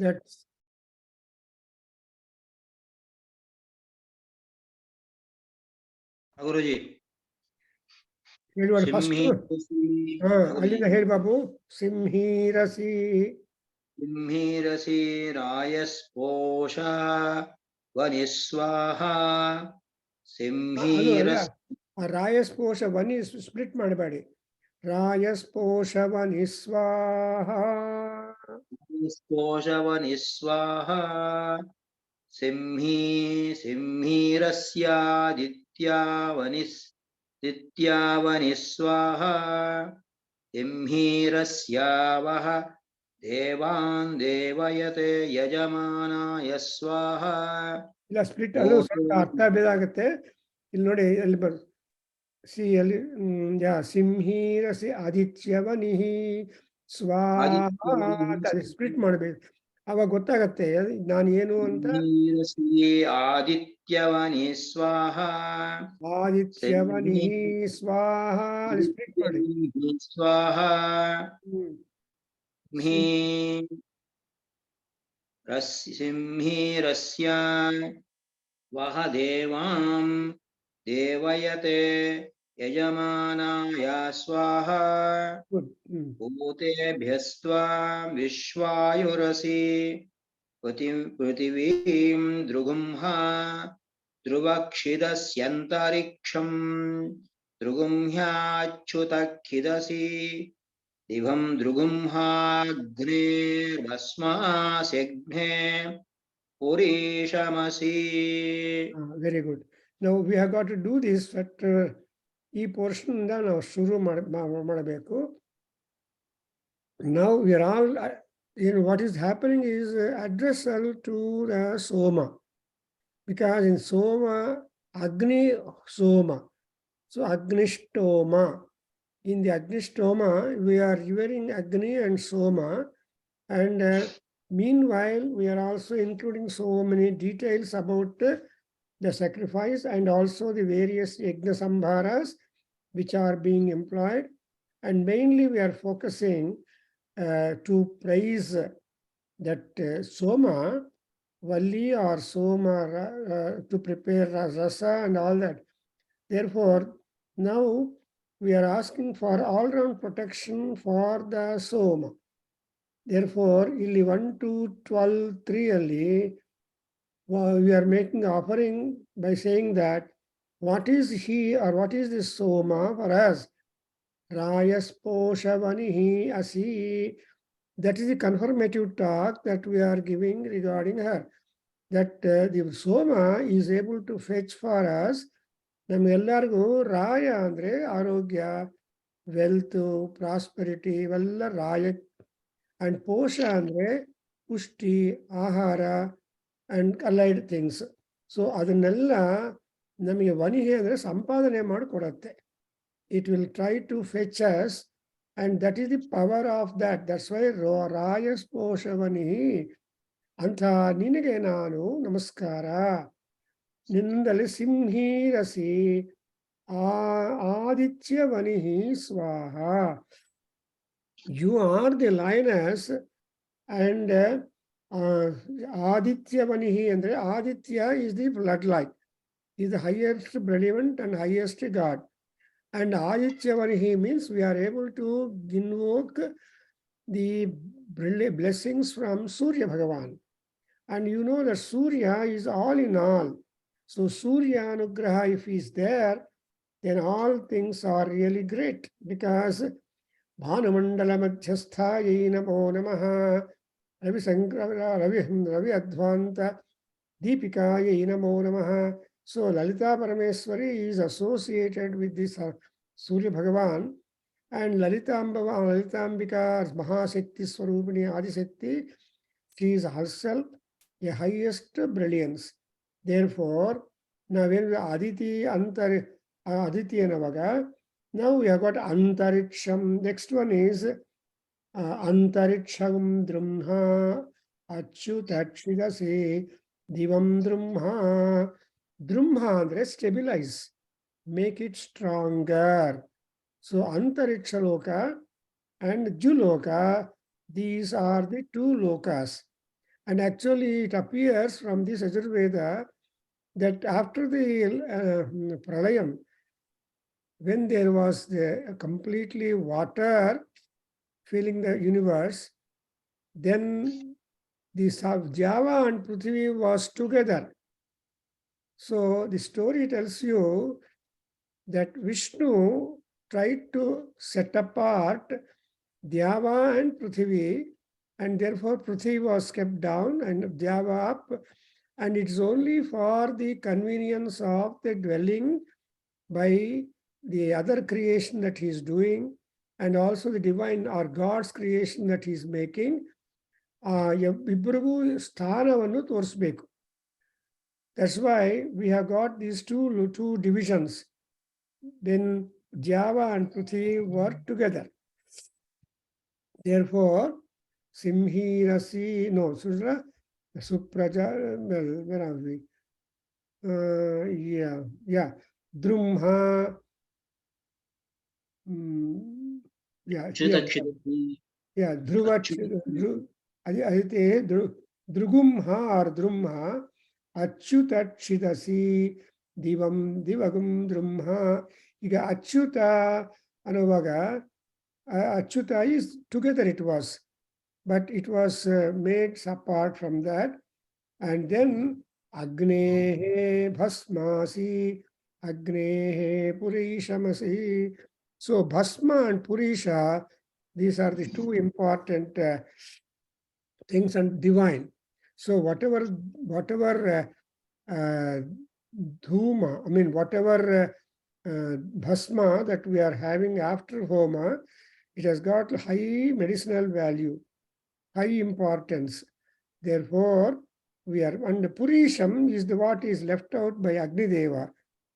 That's Guruji. ಹೇಳುವ first ಅಲ್ಲಿಂದ ಹೇಳಿ ಬಾಬು. ಸಿಂಹೀರಸಿ ಸಿಂಹೀರಸಿ ರಾಯಸ್ಪೋಷ ವನಿಸ್ವಾಹ ಸಿಂಹೀರಸ್ ರಾಯಸ್ಪೋಷ ವನಿ ಸ್ಪ್ಲಿಟ್ ಮಾಡಬೇಡಿ. ರಾಯಸ್ಪೋಷ ವನಿಸ್ವಾಹ ಸ್ಪೋಷ ವನಿಸ್ವಾಹ ಸಿಂಹೀರಸ್ಯಾದಿತ್ಯಾವನಿಸ್ವಾಹ ಸಿಂಹೀರಸ್ಯಾವಹ ದೇವಾನ್ ದೇವಯತೆ ಯಜಮಾನಾಯ ಸ್ವಾಹ. ಇಲ್ಲ ಸ್ಪ್ಲಿಟ್ ಅದು ಸ್ವಲ್ಪ ಅರ್ಥ ಭೇದ ಆಗುತ್ತೆ. ಇಲ್ಲಿ ನೋಡಿ ಅಲ್ಲಿ ಸಿ ಅಲ್ಲಿ ಸಿಂಹೀರಸಿ ಆದಿತ್ಯವನಿಹಿ ಸ್ವಾಹ ಸ್ಪ್ಲಿಟ್ ಮಾಡಬೇಕು. ಅವಾಗ ಗೊತ್ತಾಗತ್ತೆ ನಾನು ಏನು ಅಂತ. ಆದಿತ್ಯವನಿ ಸ್ವಾಹ ಆದಿತ್ಯವನಿ ಸ್ವಾಹ ಸ್ಪ್ಲಿಟ್ ಮಾಡಿ ಸ್ವಾಹ ಸಿಂಹೀರಸ್ಯ ವಹ ದೇವಾಂ ದೇವಯತೆ ಯಜಮಾನಾಯ ಸ್ವಾಹ ಭೂತೇಭ್ಯಸ್ತ್ವಾ ವಿಶ್ವಾಯುರಸಿ ಪೃಥಿವೀಂ ದೃಗುಂಹ ಧ್ರುವಕ್ಷಿದಸ್ಯಂತರಿಕ್ಷಂ ದೃಗುಂಹ್ಯಾಚ್ಯುತಖಿದಸಿ ದಿವಂ ದೃಗುಂಹಾಗ್ನೇರ್ಭಸ್ಮಾಸ್ಯಗ್ನೇ ಪುರೀಶಮಸಿ. Very good. ನಾವು we have got to do this but ಈ ಪೋರ್ಷನ್ ಇಂದ ನಾವು ಶುರು ಮಾಡಬೇಕು. Now we are all, what is happening is addressal to the Soma. Because in Soma, Agni Soma. So Agnishtoma. In the Agnishtoma, we are revering Agni and Soma. And meanwhile, we are also including so many details about the sacrifice and also the various yajna sambharas which are being employed. And mainly we are focusing to praise that Soma, Valli or Soma to prepare rasa and all that. Therefore, now we are asking for all-round protection for the Soma. Therefore, ಇಲ್ಲಿ 1 to 12, 3 ಅಲ್ಲಿ we are making offering by saying that what is he or what is this Soma for us? Rayasposhavanihi asi. That is the confirmative talk that we are giving regarding her. That the Soma is able to fetch for us. ನಮ್ಗೆಲ್ಲರಿಗೂ ರಾಯ ಅಂದರೆ ಆರೋಗ್ಯ, wealth, prosperity ಇವೆಲ್ಲ ರಾಯ. And posha andre pushti, ahara, and allied things. So adannella namige vanihi andre sampadane ಮಾಡಿಕೊಡುತ್ತೆ. It will try to fetch us, and that is the power of that. That's why rayas poshavanihi anta ninige nanu namaskara. ನಿನ್ನಲ್ಲಿ ಸಿಂಹೀರಸಿ ಆದಿತ್ಯವನಿಹಿ ಸ್ವಾಹ. You are the lioness, and Adityavanihi, and Aditya is the bloodline, is the highest brilliant and highest god. And Adityavanihi means we are able to invoke the blessings from Surya Bhagavan. And you know that Surya is all in all. So Surya Anugraha, if he is there, then all things are really great, because ಭಾನುಮಂಡಲ ಮಧ್ಯಸ್ಥಾಯೈ ನಮೋ ನಮಃ. ರವಿ ಅಧ್ವಾಂತ ದೀಪಿಕಾಯೈ ನಮೋ ನಮಃ. So Lalita Parameswari is associated with this Surya Bhagavan, and Lalitambika Mahashakti Swarupini Adishakti, she is herself the highest brilliance. Therefore, now when we Aditi Navaga, now we have got Antariksham. Next one is Antariksham Drumha Achyutatshidase Divam Drumha. Drumha andre stabilize, make it stronger. So Antariksha Loka and Juloka, these are the two lokas. And actually, it appears from this Yajurveda that after the pralayam, when there was the completely water filling the universe, then the Java and Prithvi was together. So the story tells you that Vishnu tried to set apart Dhyava and Prithvi, and therefore Prithvi was kept down and Dhyava up, and it's only for the convenience of the dwelling by the other creation that he is doing, and also the divine or God's creation that he is making. ಇಬ್ಬರಿಗೂ ಸ್ಥಾನವನ್ನು ತೋರಿಸ್ಬೇಕು. That's why we have got these two divisions. Then Java and Prithvi were together. Therefore, Simhi Rasi, no, Sudra, Supraja, where are we? Yeah, Drumha, yeah, Dhruva, Drugumha or Drumha, Achyutat Chidasi, Divagum Drumha. Iga Achyuta Anavaga, Achyuta is together it was, but it was made apart from that. And then Agnehe Bhasmasi, Agnehe Purishamasi. So Bhasma and Purisha, these are the two important things and divine. So whatever dhuma, I mean whatever bhasma that we are having after homa, it has got high medicinal value, high importance. Therefore, we are, and the Purisham is the what is left out by Agni Deva,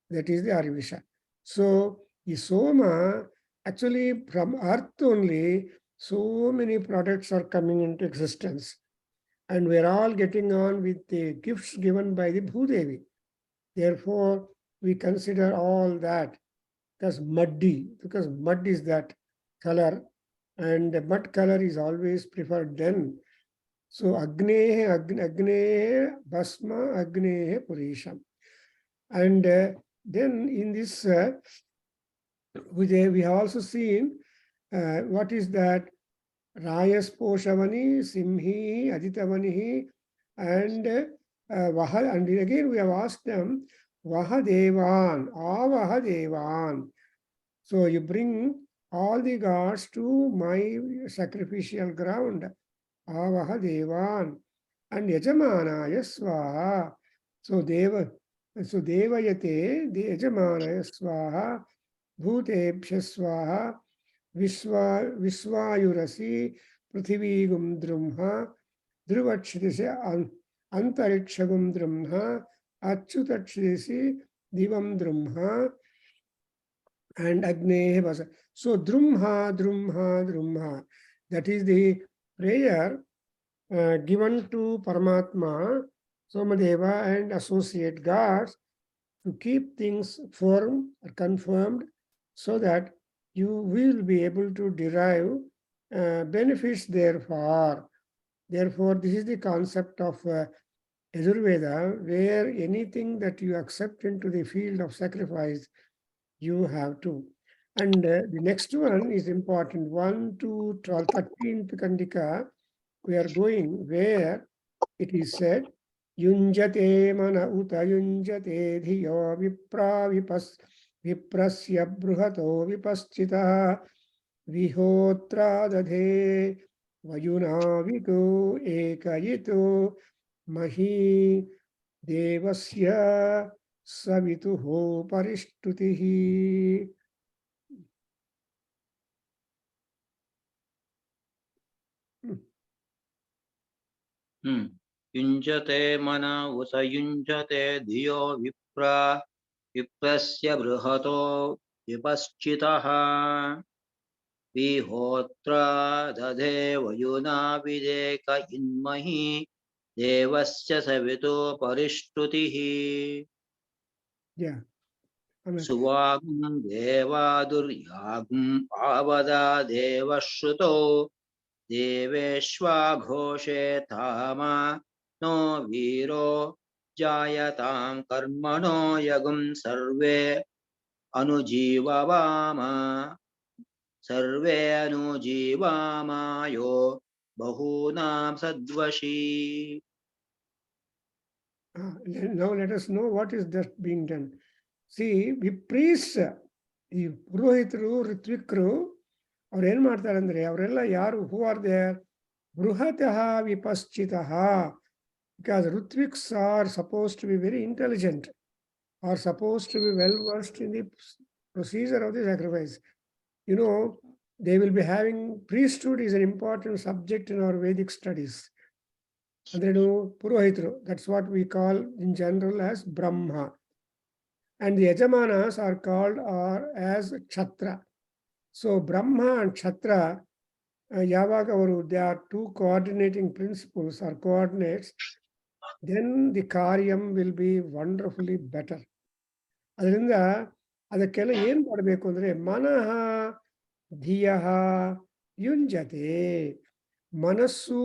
that is the Arivisha. So the Soma, actually from earth only, so many products are coming into existence. And we are all getting on with the gifts given by the Bhudevi. Therefore, we consider all that as muddy, because mud is that color, and the mud color is always preferred then. So Agnehe, Bhasma, Agnehe, Purisham. And then in this, we have also seen what is that Rayas Poshavani, Simhi, Aditavani, and Vaha. And again we have asked them, Vahadevan, Avahadevan. So you bring all the gods to my sacrificial ground, Avahadevan, and Yajamanaya Swaha. So Devayate, the Yajamanaya Swaha, Bhutebhya Swaha, Vishwayurasi, Prithivigum Drumha, Druvachidisi, Antarikshagum Drumha, Achyutachidisi, Divam Drumha, and Agnehe Vasa. So Drumha, Drumha, Drumha. That is the prayer given to Paramatma, Somadeva, and associate gods to keep things firm or confirmed, so that you will be able to derive benefits therefore. Therefore, this is the concept of Yajurveda, where anything that you accept into the field of sacrifice, you have to. And the next one is important, 1 to 12, 13th Kandika, we are going where it is said, Yunjate mana uta yunjate dhiyo viprasya bruhato vipaschita vihotra dadhe vayunaviko ekayito mahi devasya savituho paristutihi. युञ्जते मन उत युञ्जते धियो विप्रस्य बृहतो विपश्चितः विहोत्रा दधे वयुना विदेक इन्महि देवस्य सवितो परिष्टुतिः. सुवागं देवादुर्यागं Awada देवश्रुतो देवेष्वाघोषेतामा no वीरो जायतां कर्मणो यगुं सर्वे अनुजीववामा सर्वे अनुजीवामायो बहूनां सद्वशी. Now let us know what is that being done. See, we priests, ಈ ಪುರೋಹಿತರು ಋತ್ವಿಕರು ಅವ್ರು ಏನ್ ಮಾಡ್ತಾರೆ ಅಂದ್ರೆ ಅವರೆಲ್ಲ ಯಾರು ಹೂ ಆರ್ ದೇರ್ ಬೃಹತಃ ವಿಪಶ್ಚಿತಃ, because ಋತ್ವಿಕ್ಸ್ are supposed to be very intelligent, are supposed to be well versed in the procedure of the sacrifice. You know, they will be having priesthood is an important subject in our Vedic studies. Andrenu Purohitru, that's what we call in general as Brahma. And the Yajamanas are called as Kshatriya. So Brahma and Kshatriya, Yavagavaru, they are two coordinating principles or coordinates, then the Karyam will be wonderfully better. ಅದರಿಂದ ಅದಕ್ಕೆಲ್ಲ ಏನು ಮಾಡಬೇಕು ಅಂದರೆ ಮನಃ ಧಿಯಃ ಯುಂಜತೆ, ಮನಸ್ಸು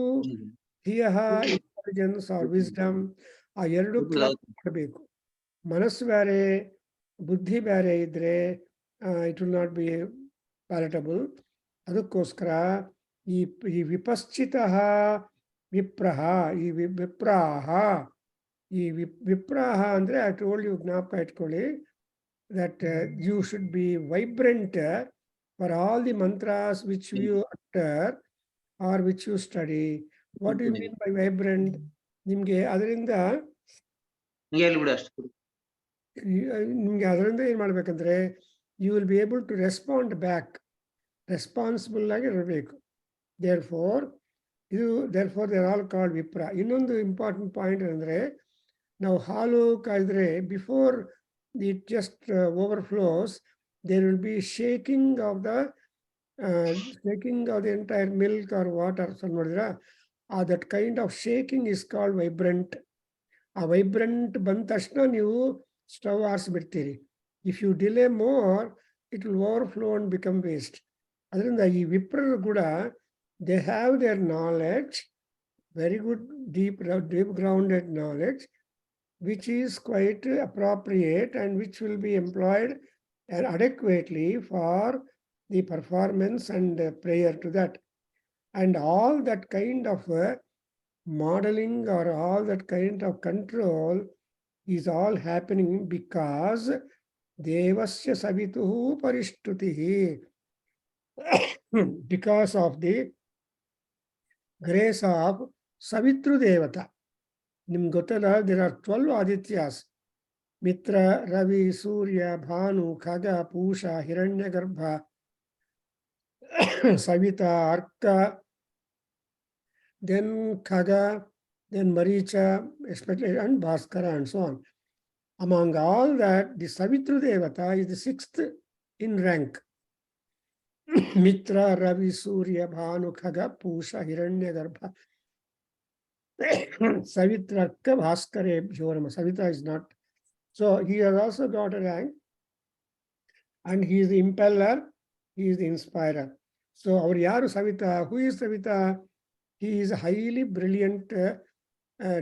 ಧಿಯಃ intelligence R wisdom, ಆ ಎರಡು club ಮಾಡಬೇಕು. ಮನಸ್ಸು ಬೇರೆ ಬುದ್ಧಿ ಬೇರೆ ಇದ್ರೆ ಇಟ್ ವಿಲ್ ನಾಟ್ ಬಿ ಪ್ಯಾಲೆಟಬಲ್. ಅದಕ್ಕೋಸ್ಕರ ಈ ವಿಪಶ್ಚಿತ ವಿಪ್ರಹ, ಈ ವಿಪ್ರಾಹ, ಈ ವಿಪ್ರಾಹ ಅಂದರೆ ಐ ಟೋಲ್ಡ್ ಯು, ಜ್ಞಾಪಕ ಇಟ್ಕೊಳ್ಳಿ, that you should be vibrant for all the mantras which you utter or which you study. What do you mean by vibrant? ನಿಮಗೆ ಅದರಿಂದ ಏನು ಮಾಡ್ಬೇಕಂದ್ರೆ you will be able to respond back, responsible ಆಗಿ ಇರಬೇಕು. therefore they are all called ವಿಪ್ರ. ಇನ್ನೊಂದು important point ಅಂದರೆ, ನಾವು ಹಾಲು ಕಾಯ್ದ್ರೆ before it just overflows, there will be shaking of the entire milk or water. So that kind of shaking is called vibrant. A vibrant ಬಂದ ತಕ್ಷಣ ನೀವು stove ಆರಿಸ್ಬಿಡ್ತೀರಿ. If you delay more, it will overflow and become waste. ಅದರಿಂದ ಈ ವಿಪ್ರರು ಕೂಡ they have their knowledge, very good deep grounded knowledge, which is quite appropriate and which will be employed adequately for the performance and prayer to that. And all that kind of modeling or all that kind of control is all happening because devasya savituhu parishtutihi, because of the grace of Savitru Devata. ನಿಮ್ಗೆ ಗೊತ್ತಲ್ಲ, there are 12 Adityas: Mitra, Ravi, Surya, Bhanu, Khaga, Pusha, Hiranyagarbha, Savita, Arka, then Khaga, then Maricha, especially, and Bhaskara, and so on. Among all that, the Savitru Devata is the 6th in rank. Mitra, Ravi, Surya, Bhanu, Khaga, Pusha, Hiranyagarbha, Savitra, Bhaskare, Bhyorama. Savita is not. So he has also got a rank, and he is the impeller, he is the inspirer. So our Yaru Savita, who is Savita? He is a highly brilliant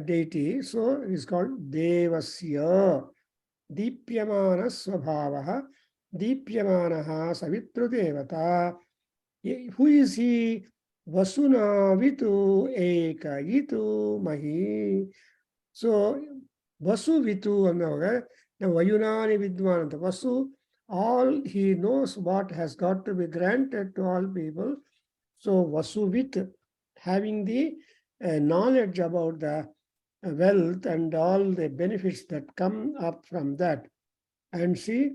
deity. So he is called Devasya. Deepyamana Swabhavaha, Deepyamanaha Savitru Devata. Who is he? Vasuna Vitu Eka Itu Mahi. So Vasu Vitu annaga, now Vayunani Vidvananta. Vasu, all he knows what has got to be granted to all people. So Vasuvit, having the knowledge about the wealth and all the benefits that come up from that. And see,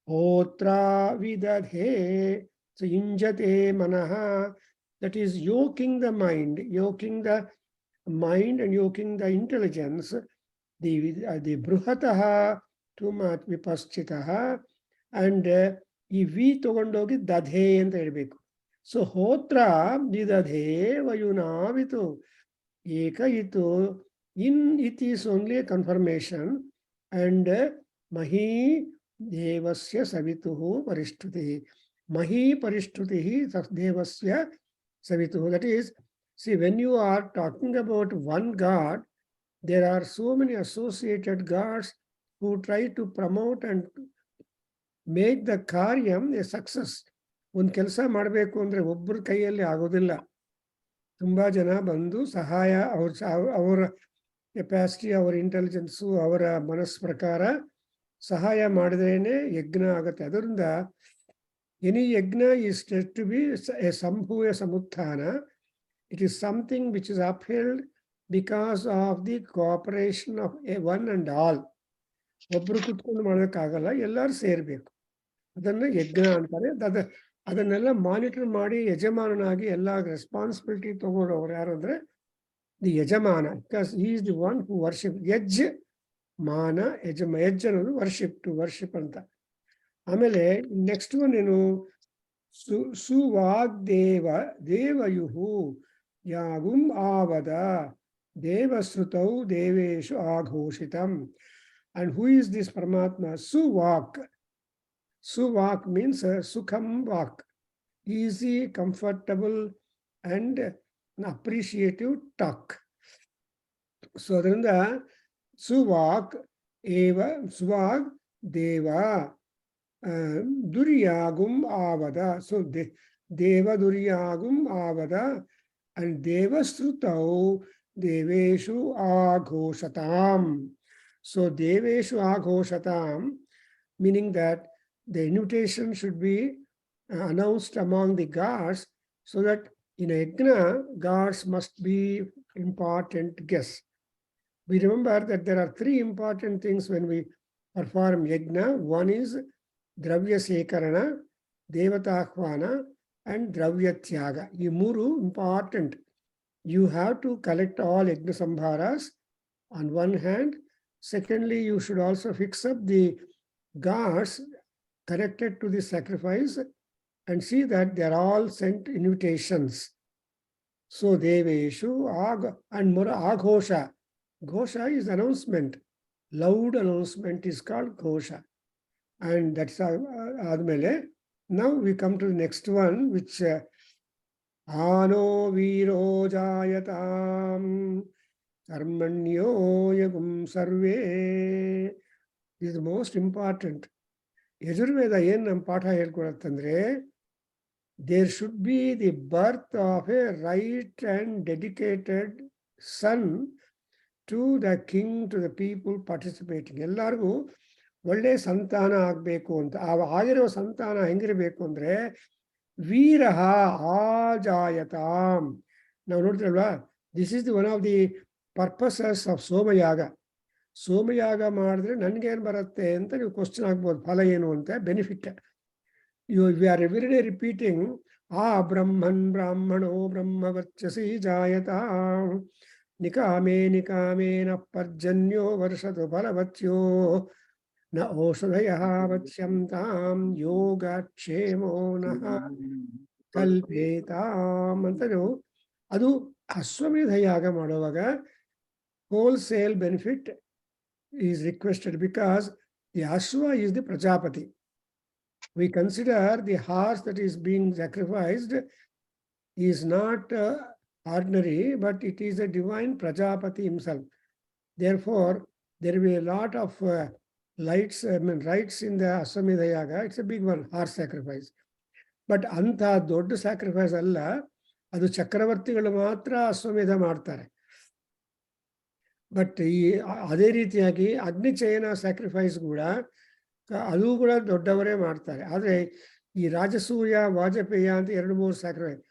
Hotra Vidadhe, so Injate Manaha, that is yoking the mind and yoking the intelligence. The Bruhataha, too much Vipaschitaha, and ಈ ವಿ ತಗೊಂಡೋಗಿ ದಧೆ ಅಂತ ಹೇಳ್ಬೇಕು. So ಹೋತ್ರ ವಿದಧೆ ವಯುನಾವಿತು ಏಕ ಇತು, in it is only confirmation. And ಮಹೀ ದೇವಸ್ಯ ಸವಿತು ಪರಿಷ್ಠುತಿ, ಮಹೀ ಪರಿಷ್ಠುತಿ ದೇವಸ್ಯ Savitu. That is, see, when you are talking about one God, there are so many associated gods who try to promote and make the karyam a success. ಒಂದು ಕೆಲಸ ಮಾಡಬೇಕು ಅಂದರೆ ಒಬ್ಬರ ಕೈಯಲ್ಲಿ ಆಗೋದಿಲ್ಲ. ತುಂಬ ಜನ ಬಂದು ಸಹಾಯ ಅವರ ಕೆಪಾಸಿಟಿ, ಅವರ ಇಂಟೆಲಿಜೆನ್ಸು, ಅವರ ಮನಸ್ಸು ಪ್ರಕಾರ ಸಹಾಯ ಮಾಡಿದ್ರೇನೆ ಯಜ್ಞ ಆಗುತ್ತೆ. ಅದರಿಂದ any yajna is to be a ಸಂಭೂಯ ಸಮುತ್ಥಾನ. It is something which is upheld because of the cooperation of one and all. ಒಬ್ಬರು ಕುತ್ಕೊಂಡು ಮಾಡೋಕ್ಕಾಗಲ್ಲ, ಎಲ್ಲರೂ ಸೇರಬೇಕು. ಅದನ್ನು ಯಜ್ಞ ಅಂತಾರೆ. ಅದನ್ನೆಲ್ಲ ಮಾನಿಟರ್ ಮಾಡಿ ಯಜಮಾನನಾಗಿ ಎಲ್ಲ ರೆಸ್ಪಾನ್ಸಿಬಿಲಿಟಿ ತಗೊಳ್ಳೋರು ಯಾರು ಅಂದರೆ the yajamana. Because he is the one who worship. ಯಜ್ ಮಾನ, ಯಜ್ ಅನ್ನೋದು ವರ್ಷಿಪ್, ಟು ವರ್ಷಿಪ್ ಅಂತ. ಆಮೇಲೆ ನೆಕ್ಸ್ಟ್ ಒನ್ ಏನು, ಸುವಾಗ್ದೇವ ದೇವಯುಹು ಯಾಗುಂ ಆವದ ದೇವಶ್ರುತೌ ದೇವೇಶು ಆಘೋಷಿತಂ. And who is this Paramatma? Suvak. Suvak means sukham vak, easy, comfortable, and an appreciative talk. So adrinda Suvak eva Suvak deva duryagum avada. So deva duryagum avada and devasrutau deveshu aghoshatam. So deveshu aghoshatam, meaning that the invitation should be announced among the gods, so that in a yajna, gods must be important guests. We remember that there are three important things when we perform yajna. One is dravya sekarana, devatahvana, and dravya tyaga. These three important. You have to collect all yajna sambharas on one hand. Secondly, you should also fix up the gods connected to the sacrifice and see that they are all sent invitations. So deveshu and mora aghosha. Ghosha is announcement. Loud announcement is called ghosha. And that's admele. Now we come to the next one, which ano viro jayatam karmanyo yagum sarve. This is the most important. Yajurveda ಏನು ನಮ್ಮ ಪಾಠ ಹೇಳ್ಕೊಡತ್ತಂದ್ರೆ, there should be the birth of a right and dedicated son to the king, to the people participating. ಎಲ್ಲರಿಗೂ ಒಳ್ಳೆಯ ಸಂತಾನ ಆಗಬೇಕು ಅಂತ. ಆಗಿರೋ ಸಂತಾನ ಹೆಂಗಿರಬೇಕು ಅಂದರೆ ವೀರಃ ಆಜಾಯತಾಂ. ನಾವು ನೋಡ್ತೀರಲ್ವಾ, this is the one of the purposes of Somayaga. Somayaga ಮಾಡಿದ್ರೆ ನನಗೇನು ಬರುತ್ತೆ ಅಂತ ನೀವು ಕ್ವಶನ್ ಆಗ್ಬೋದು, ಫಲ ಏನು ಅಂತ, benefit. We are every day repeating ಆ ಬ್ರಹ್ಮನ್ ಬ್ರಾಹ್ಮಣೋ ಬ್ರಹ್ಮವರ್ಚಸಿ ಜಾಯತ ನಿಕಾಮೇ ನಿಕಾಮೇನ ಪರ್ಜನ್ಯೋ ವರ್ಷತು ಫಲವತ್ಯೋ ನ ಔಷಧಯ ವತ್ಸ್ಯಂತಾಂ ಯೋಗಕ್ಷೇಮೋ ನಃ ಕಲ್ಪೇತಾಂ ಅಂತ. ಅದು ಅಶ್ವಮೇಧ ಯಾಗ ಮಾಡುವಾಗ wholesale benefit is requested, because the Ashwa is the Prajapati. We consider the horse that is being sacrificed is not ordinary, but it is a divine Prajapati himself. Therefore, there will be a lot of rites in the Ashwamedha Yaga. It's a big one, horse sacrifice. But anta dodda sacrifice alla, adu chakravartigalu matra Ashwamedha ಮಾಡ್ತಾರೆ. But ಈ ಅದೇ ರೀತಿಯಾಗಿ ಅಗ್ನಿಚಯನ sacrifice ಕೂಡ ಅದು ಕೂಡ ದೊಡ್ಡವರೇ ಮಾಡ್ತಾರೆ. ಆದರೆ ಈ ರಾಜಸೂಯ ವಾಜಪೇಯ ಅಂತ 2-3 ಸ್ಯಾಕ್ರಿಫೈಸ್.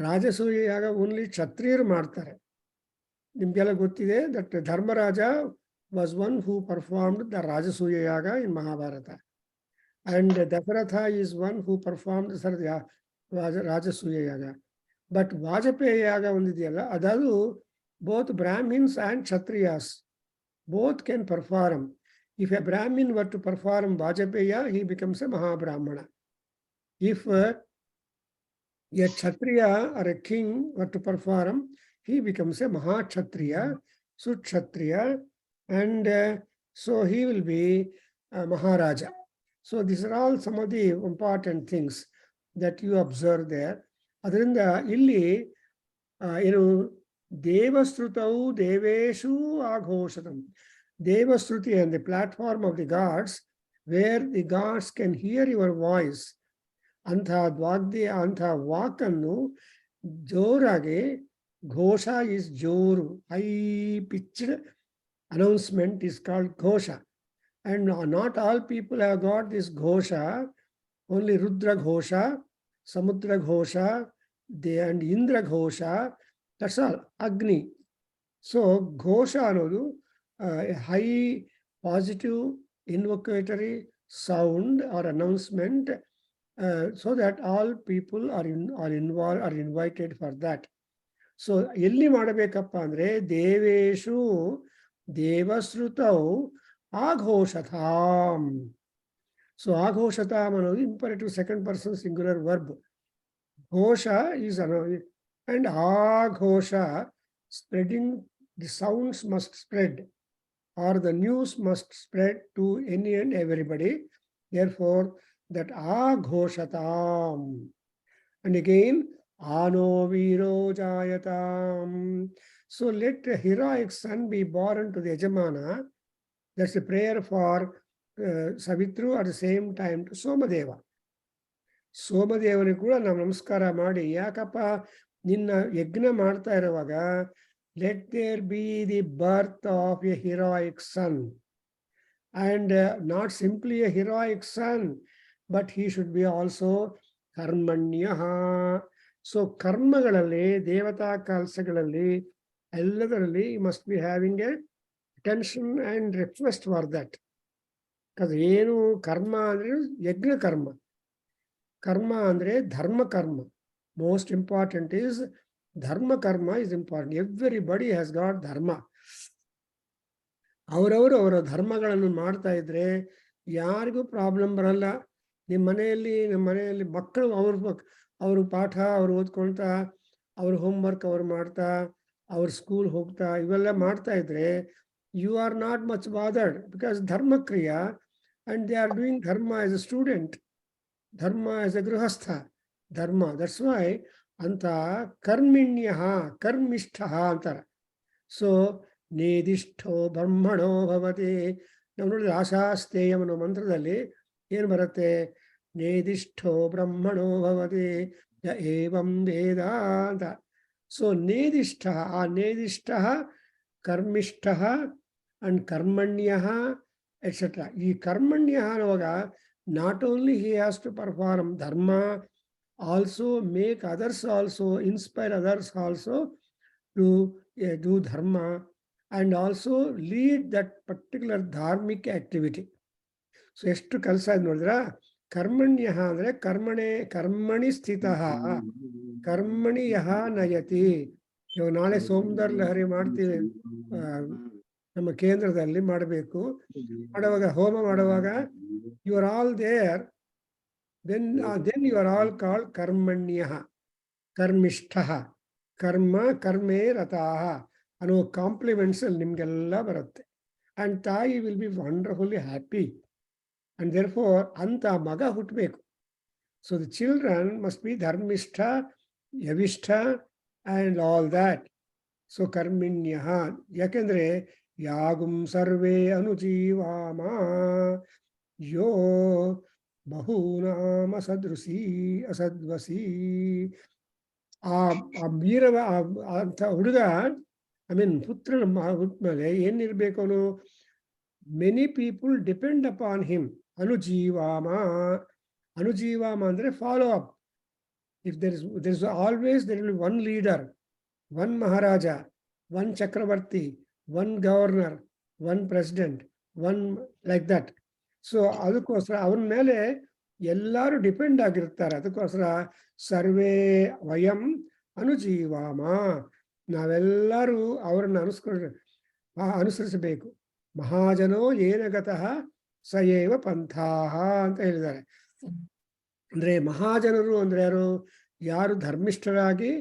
ರಾಜಸೂಯ ಯಾಗ ಓನ್ಲಿ ಕ್ಷತ್ರಿಯರು ಮಾಡ್ತಾರೆ. ನಿಮಗೆಲ್ಲ ಗೊತ್ತಿದೆ that Dharmaraja was one who performed the Rajasuya yaga in Mahabharata, and Dasharatha is one who performed Rajasuya yaga. But Vajpayee ಯಾಗ ಒಂದಿದೆಯಲ್ಲ, ಅದದು both Brahmins and Kshatriyas both can perform. If a Brahmin were to perform Vajapeya, he becomes a Mahabrahmana. If a Kshatriya or a king were to perform, he becomes a Mahakshatriya, Sukshatriya, and so he will be a Maharaja. So these are all some of the important things that you observe there. ಅದರಿಂದ ಇಲ್ಲಿ ಏನು ದೇವಶ್ರುತವು ದೇವೇಶು ಆಘೋಷತಂ. ದೇವಶ್ರುತಿ and the platform of the gods, where the gods can hear your voice. ಅಂತಹ ದ್ವಾದ್ಯ ಅಂತಹ ವಾಕನ್ನು ಜೋರಾಗಿ, ಘೋಷ is ಜೋರು, high pitched announcement is called ghosha. And not all people have got this ghosha. Only Rudra ghosha, Samudra ghosha, and Indra ghosha. That's all. Agni. So ghosha ಅನ್ನೋದು a high positive invocatory sound or announcement, so that all people are involved, are invited for that. So ಎಲ್ಲಿ ಮಾಡಬೇಕಪ್ಪ ಅಂದ್ರೆ ದೇವೇಶು ದೇವಶ್ರುತೌ ಆಘೋಷತಾಂ. So ಆಘೋಷತಾಂ ಅನ್ನೋದು imperative second person singular verb. Ghosha is and aghosha, spreading the sounds must spread or the news must spread to any and everybody. Therefore, that aghoshatam. And again, ano viro jayatam. So let a heroic son be born to the Yajamana. That's a prayer for Savitru, at the same time to Somadeva. ಸೋಮದೇವನಿಗೆ ಕೂಡ ನಾವು ನಮಸ್ಕಾರ ಮಾಡಿ, ಯಾಕಪ್ಪ ನಿನ್ನ ಯಜ್ಞ ಮಾಡ್ತಾ ಇರುವಾಗ let there be the birth of a heroic son. And not simply a heroic son, but he should be also karmanyaha. So ಕರ್ಮಗಳಲ್ಲಿ, ದೇವತಾ ಕೆಲಸಗಳಲ್ಲಿ ಎಲ್ಲದರಲ್ಲಿ he must be having a attention and request for that. because ಏನು ಕರ್ಮ ಅಂದ್ರೆ ಯಜ್ಞ ಕರ್ಮ, ಕರ್ಮ ಅಂದ್ರೆ ಧರ್ಮ ಕರ್ಮ. Most important is dharma karma is important. Everybody has got dharma. ಅವರ ಧರ್ಮಗಳನ್ನು ಮಾಡ್ತಾ ಇದ್ರೆ ಯಾರಿಗೂ ಪ್ರಾಬ್ಲಮ್ ಬರಲ್ಲ. ನಿಮ್ಮ ಮನೆಯಲ್ಲಿ ಮಕ್ಕಳು ಅವ್ರ ಪಾಠ ಅವ್ರು ಓದ್ಕೊಳ್ತಾ, ಅವ್ರ ಹೋಮ್ವರ್ಕ್ ಅವ್ರು ಮಾಡ್ತಾ, ಅವ್ರ ಸ್ಕೂಲ್ ಹೋಗ್ತಾ, ಇವೆಲ್ಲ ಮಾಡ್ತಾ ಇದ್ರೆ you are not much bothered, because dharma kriya, and they are doing dharma as a student, dharma as a grihastha dharma. That's why ಅಂತ ಕರ್ಮಿಣ್ಯ ಕರ್ಮಿಷ್ಠ ಅಂತಾರೆ. ಸೊ ನೇದಿಷ್ಠೋ ಬ್ರಹ್ಮಣೋ ಭವತಿ. ನಾವು ನೋಡಿದ್ರೆ ಆಶಾಸ್ತೇಯಂ ಅನ್ನೋ ಮಂತ್ರದಲ್ಲಿ ಏನು ಬರುತ್ತೆ? ನೇದಿಷ್ಠೋ ಬ್ರಹ್ಮಣೋ ಭವತಿ ಯ ಏವಂ ವೇದ ಅಂತ. ಸೊ ನೇದಿಷ್ಠ, ಆ ನೇದಿಷ್ಠ ಕರ್ಮಿಷ್ಠ ಅಂಡ್ ಕರ್ಮಣ್ಯ ಎಟ್ಸೆಟ್ರಾ. ಈ ಕರ್ಮಣ್ಯ ಅನ್ನುವಾಗ not only he has to perform dharma, also make others also, inspire others also to do dharma, and also lead that particular dharmic activity. So ಎಷ್ಟು ಕೆಲಸ ಇದೆ ನೋಡಿದ್ರ. ಕರ್ಮಣ್ಯ ಅಂದ್ರೆ ಕರ್ಮಣಿ ಸ್ಥಿತಃ ಕರ್ಮಣಿ ಯಹ ನಯತಿ. ಇವಾಗ ನಾಳೆ ಸೋಮವಾರ ಲಹರಿ ಮಾಡ್ತೀವಿ, ನಮ್ಮ ಕೇಂದ್ರದಲ್ಲಿ ಮಾಡಬೇಕು. ಮಾಡುವಾಗ ಹೋಮ ಮಾಡುವಾಗ you are all there. Then you are all called karmanyah, karmishtah, karma karme rataha ಅನ್ನೋ ಕಾಂಪ್ಲಿಮೆಂಟ್ಸ್ ಅಲ್ಲಿ ನಿಮ್ಗೆಲ್ಲ ಬರುತ್ತೆ. And thayi will be wonderfully happy. And therefore ಅಂತ ಮಗ ಹುಟ್ಟಬೇಕು. So the children must be ಧರ್ಮಿಷ್ಠ, ಯವಿಷ್ಠ ಅಂಡ್ ಆಲ್ ದ್ಯಾಟ್. ಸೊ ಕರ್ಮಿಣ್ಯ, ಯಾಕೆಂದ್ರೆ ಯಾಗುಂ ಸರ್ವೇ ಅನುಜೀವಾಮ ಯೋ ಬಹೂನಾಮ ಸದೃಶಿ ಅಸದ್ವಸಿ. ಆ ವೀರವ ಅಂತ ಹುಡುಗ, ಪುತ್ರನ ಹುಟ್ಟಮೇಲೆ ಏನಿರ್ಬೇಕು ಅವನು? Many people depend upon him. ಅನುಜೀವಾಮ, ಅನುಜೀವಾಮ ಅಂದ್ರೆ follow up. If there is always there will be one leader, one maharaja, one chakravarti, one governor, one president, one like that. So ಅದಕ್ಕೋಸ್ಕರ ಅವನ ಮೇಲೆ ಎಲ್ಲರೂ ಡಿಪೆಂಡ್ ಆಗಿರ್ತಾರೆ. ಅದಕ್ಕೋಸ್ಕರ ಸರ್ವೇ ವಯಂ ಅನುಜೀವಾಮ, ನಾವೆಲ್ಲರೂ ಅವರನ್ನು ಅನುಸರಿಸಬೇಕು. ಮಹಾಜನೋ ಏನಗತಃ ಸಯೇವ ಪಂಥಾಹ ಅಂತ ಹೇಳಿದ್ದಾರೆ. ಅಂದ್ರೆ ಮಹಾಜನರು ಅಂದ್ರೆ ಯಾರು ಧರ್ಮಿಷ್ಠರಾಗಿ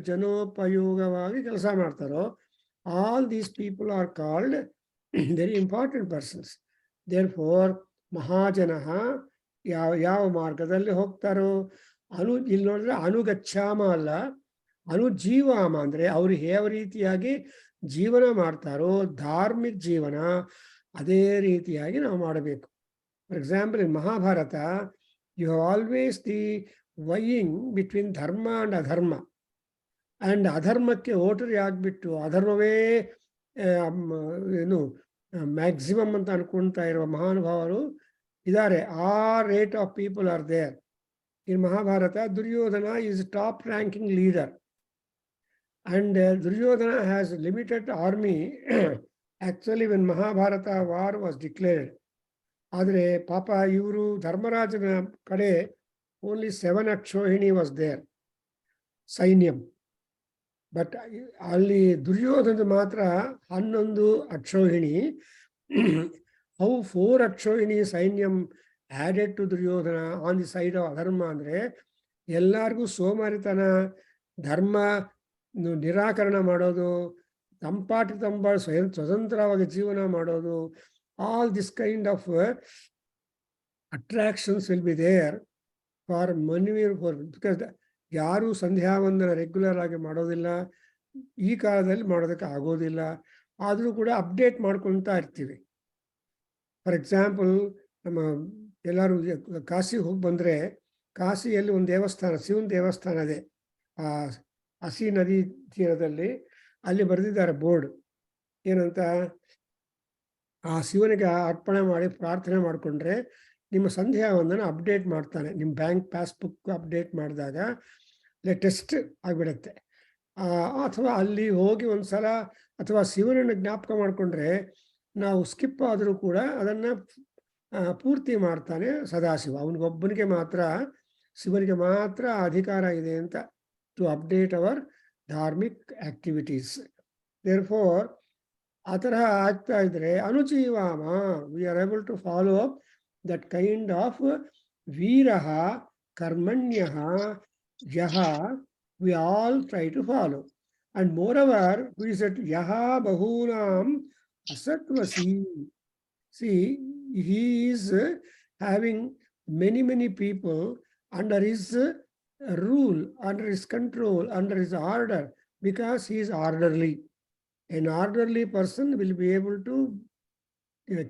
ಜನೋಪಯೋಗವಾಗಿ ಕೆಲಸ ಮಾಡ್ತಾರೋ, all these people are called very important persons. Therefore, ಮಹಾಜನಃ ಯಾವ ಮಾರ್ಗದಲ್ಲಿ ಹೋಗ್ತಾರೋ ಇಲ್ಲಿ ನೋಡಿದ್ರೆ ಅನುಗಚ್ಛಾಮ ಅಲ್ಲ, ಅನುಜೀವಾಮ ಅಂದರೆ ಅವರು ಯಾವ ರೀತಿಯಾಗಿ ಜೀವನ ಮಾಡ್ತಾರೋ ಧಾರ್ಮಿಕ ಜೀವನ ಅದೇ ರೀತಿಯಾಗಿ ನಾವು ಮಾಡಬೇಕು. For example in Mahabharata you have always the vying between dharma and adharma. And ಅಧರ್ಮಕ್ಕೆ ಓಟರಿ ಆಗಿಬಿಟ್ಟು ಅಧರ್ಮವೇ ಏನು ಮ್ಯಾಕ್ಸಿಮಮ್ ಅಂತ ಅನ್ಕೊಳ್ತಾ ಇರುವ ಮಹಾನುಭಾವರು ಇದ್ದಾರೆ. A rate of people are there in Mahabharata. Duryodhana is top ranking leader and Duryodhana has limited army actually when Mahabharata war was declared. ಆದರೆ ಪಾಪ ಇವರು ಧರ್ಮರಾಜನ ಕಡೆ only 7 akshauhini was there sainyam. But ಅಲ್ಲಿ ದುರ್ಯೋಧನ ಮಾತ್ರ 11 ಅಕ್ಷೋಹಿಣಿ. How 4 akshauhini sainyam added to Duryodhana on the side of adharma. ಅಂದರೆ ಎಲ್ಲರಿಗೂ ಸೋಮಾರಿತನ, ಧರ್ಮ ನಿರಾಕರಣ ಮಾಡೋದು, ತಂಪಾಟಿ ಸ್ವತಂತ್ರವಾಗಿ ಜೀವನ ಮಾಡೋದು, all this kind of attractions will be there for money for because ಯಾರೂ ಸಂಧ್ಯಾವಂದನ ರೆಗ್ಯುಲರ್ ಆಗಿ ಮಾಡೋದಿಲ್ಲ, ಈ ಕಾಲದಲ್ಲಿ ಮಾಡೋದಕ್ಕೆ ಆಗೋದಿಲ್ಲ. ಆದರೂ ಕೂಡ ಅಪ್ಡೇಟ್ ಮಾಡ್ಕೊಳ್ತಾ ಇರ್ತೀವಿ. ಫಾರ್ ಎಕ್ಸಾಂಪಲ್ ನಮ್ಮ ಎಲ್ಲರೂ ಕಾಶಿಗೆ ಹೋಗಿ ಬಂದರೆ ಕಾಶಿಯಲ್ಲಿ ಒಂದು ದೇವಸ್ಥಾನ, ಶಿವನ ದೇವಸ್ಥಾನ ಇದೆ ಆ ಹಸಿ ನದಿ ತೀರದಲ್ಲಿ. ಅಲ್ಲಿ ಬರೆದಿದ್ದಾರೆ ಬೋರ್ಡ್ ಏನಂತ, ಆ ಶಿವನಿಗೆ ಅರ್ಪಣೆ ಮಾಡಿ ಪ್ರಾರ್ಥನೆ ಮಾಡಿಕೊಂಡ್ರೆ ನಿಮ್ಮ ಸಂಧ್ಯಾ ವಂದನ ಅಪ್ಡೇಟ್ ಮಾಡ್ತಾನೆ. ನಿಮ್ಮ ಬ್ಯಾಂಕ್ ಪಾಸ್ಬುಕ್ ಅಪ್ಡೇಟ್ ಮಾಡಿದಾಗ ಲೇಟೆಸ್ಟ್ ಆಗಿಬಿಡುತ್ತೆ. ಅಥವಾ ಅಲ್ಲಿ ಹೋಗಿ ಒಂದು ಸಲ ಅಥವಾ ಶಿವನನ್ನು ಜ್ಞಾಪಕ ಮಾಡಿಕೊಂಡ್ರೆ ನಾವು ಸ್ಕಿಪ್ ಆದರೂ ಕೂಡ ಅದನ್ನು ಪೂರ್ತಿ ಮಾಡ್ತಾನೆ ಸದಾಶಿವ. ಅವನಿಗೊಬ್ಬನಿಗೆ ಮಾತ್ರ, ಶಿವನಿಗೆ ಮಾತ್ರ ಅಧಿಕಾರ ಇದೆ ಅಂತ to update our dharmic activities. Therefore, ಆ ಥರ ಆಗ್ತಾ ಇದ್ರೆ ಅನುಜೀವಾಮ, we are able to follow up that kind of ವೀರಃ ಕರ್ಮಣ್ಯಃ ಯಃ we all try to follow. And moreover, we said ಯಃ ಬಹೂನಾಂ ಅಸತ್ವಸಿ. See, he is having many people under his rule, under his control, under his order, because he is orderly. An orderly person will be able to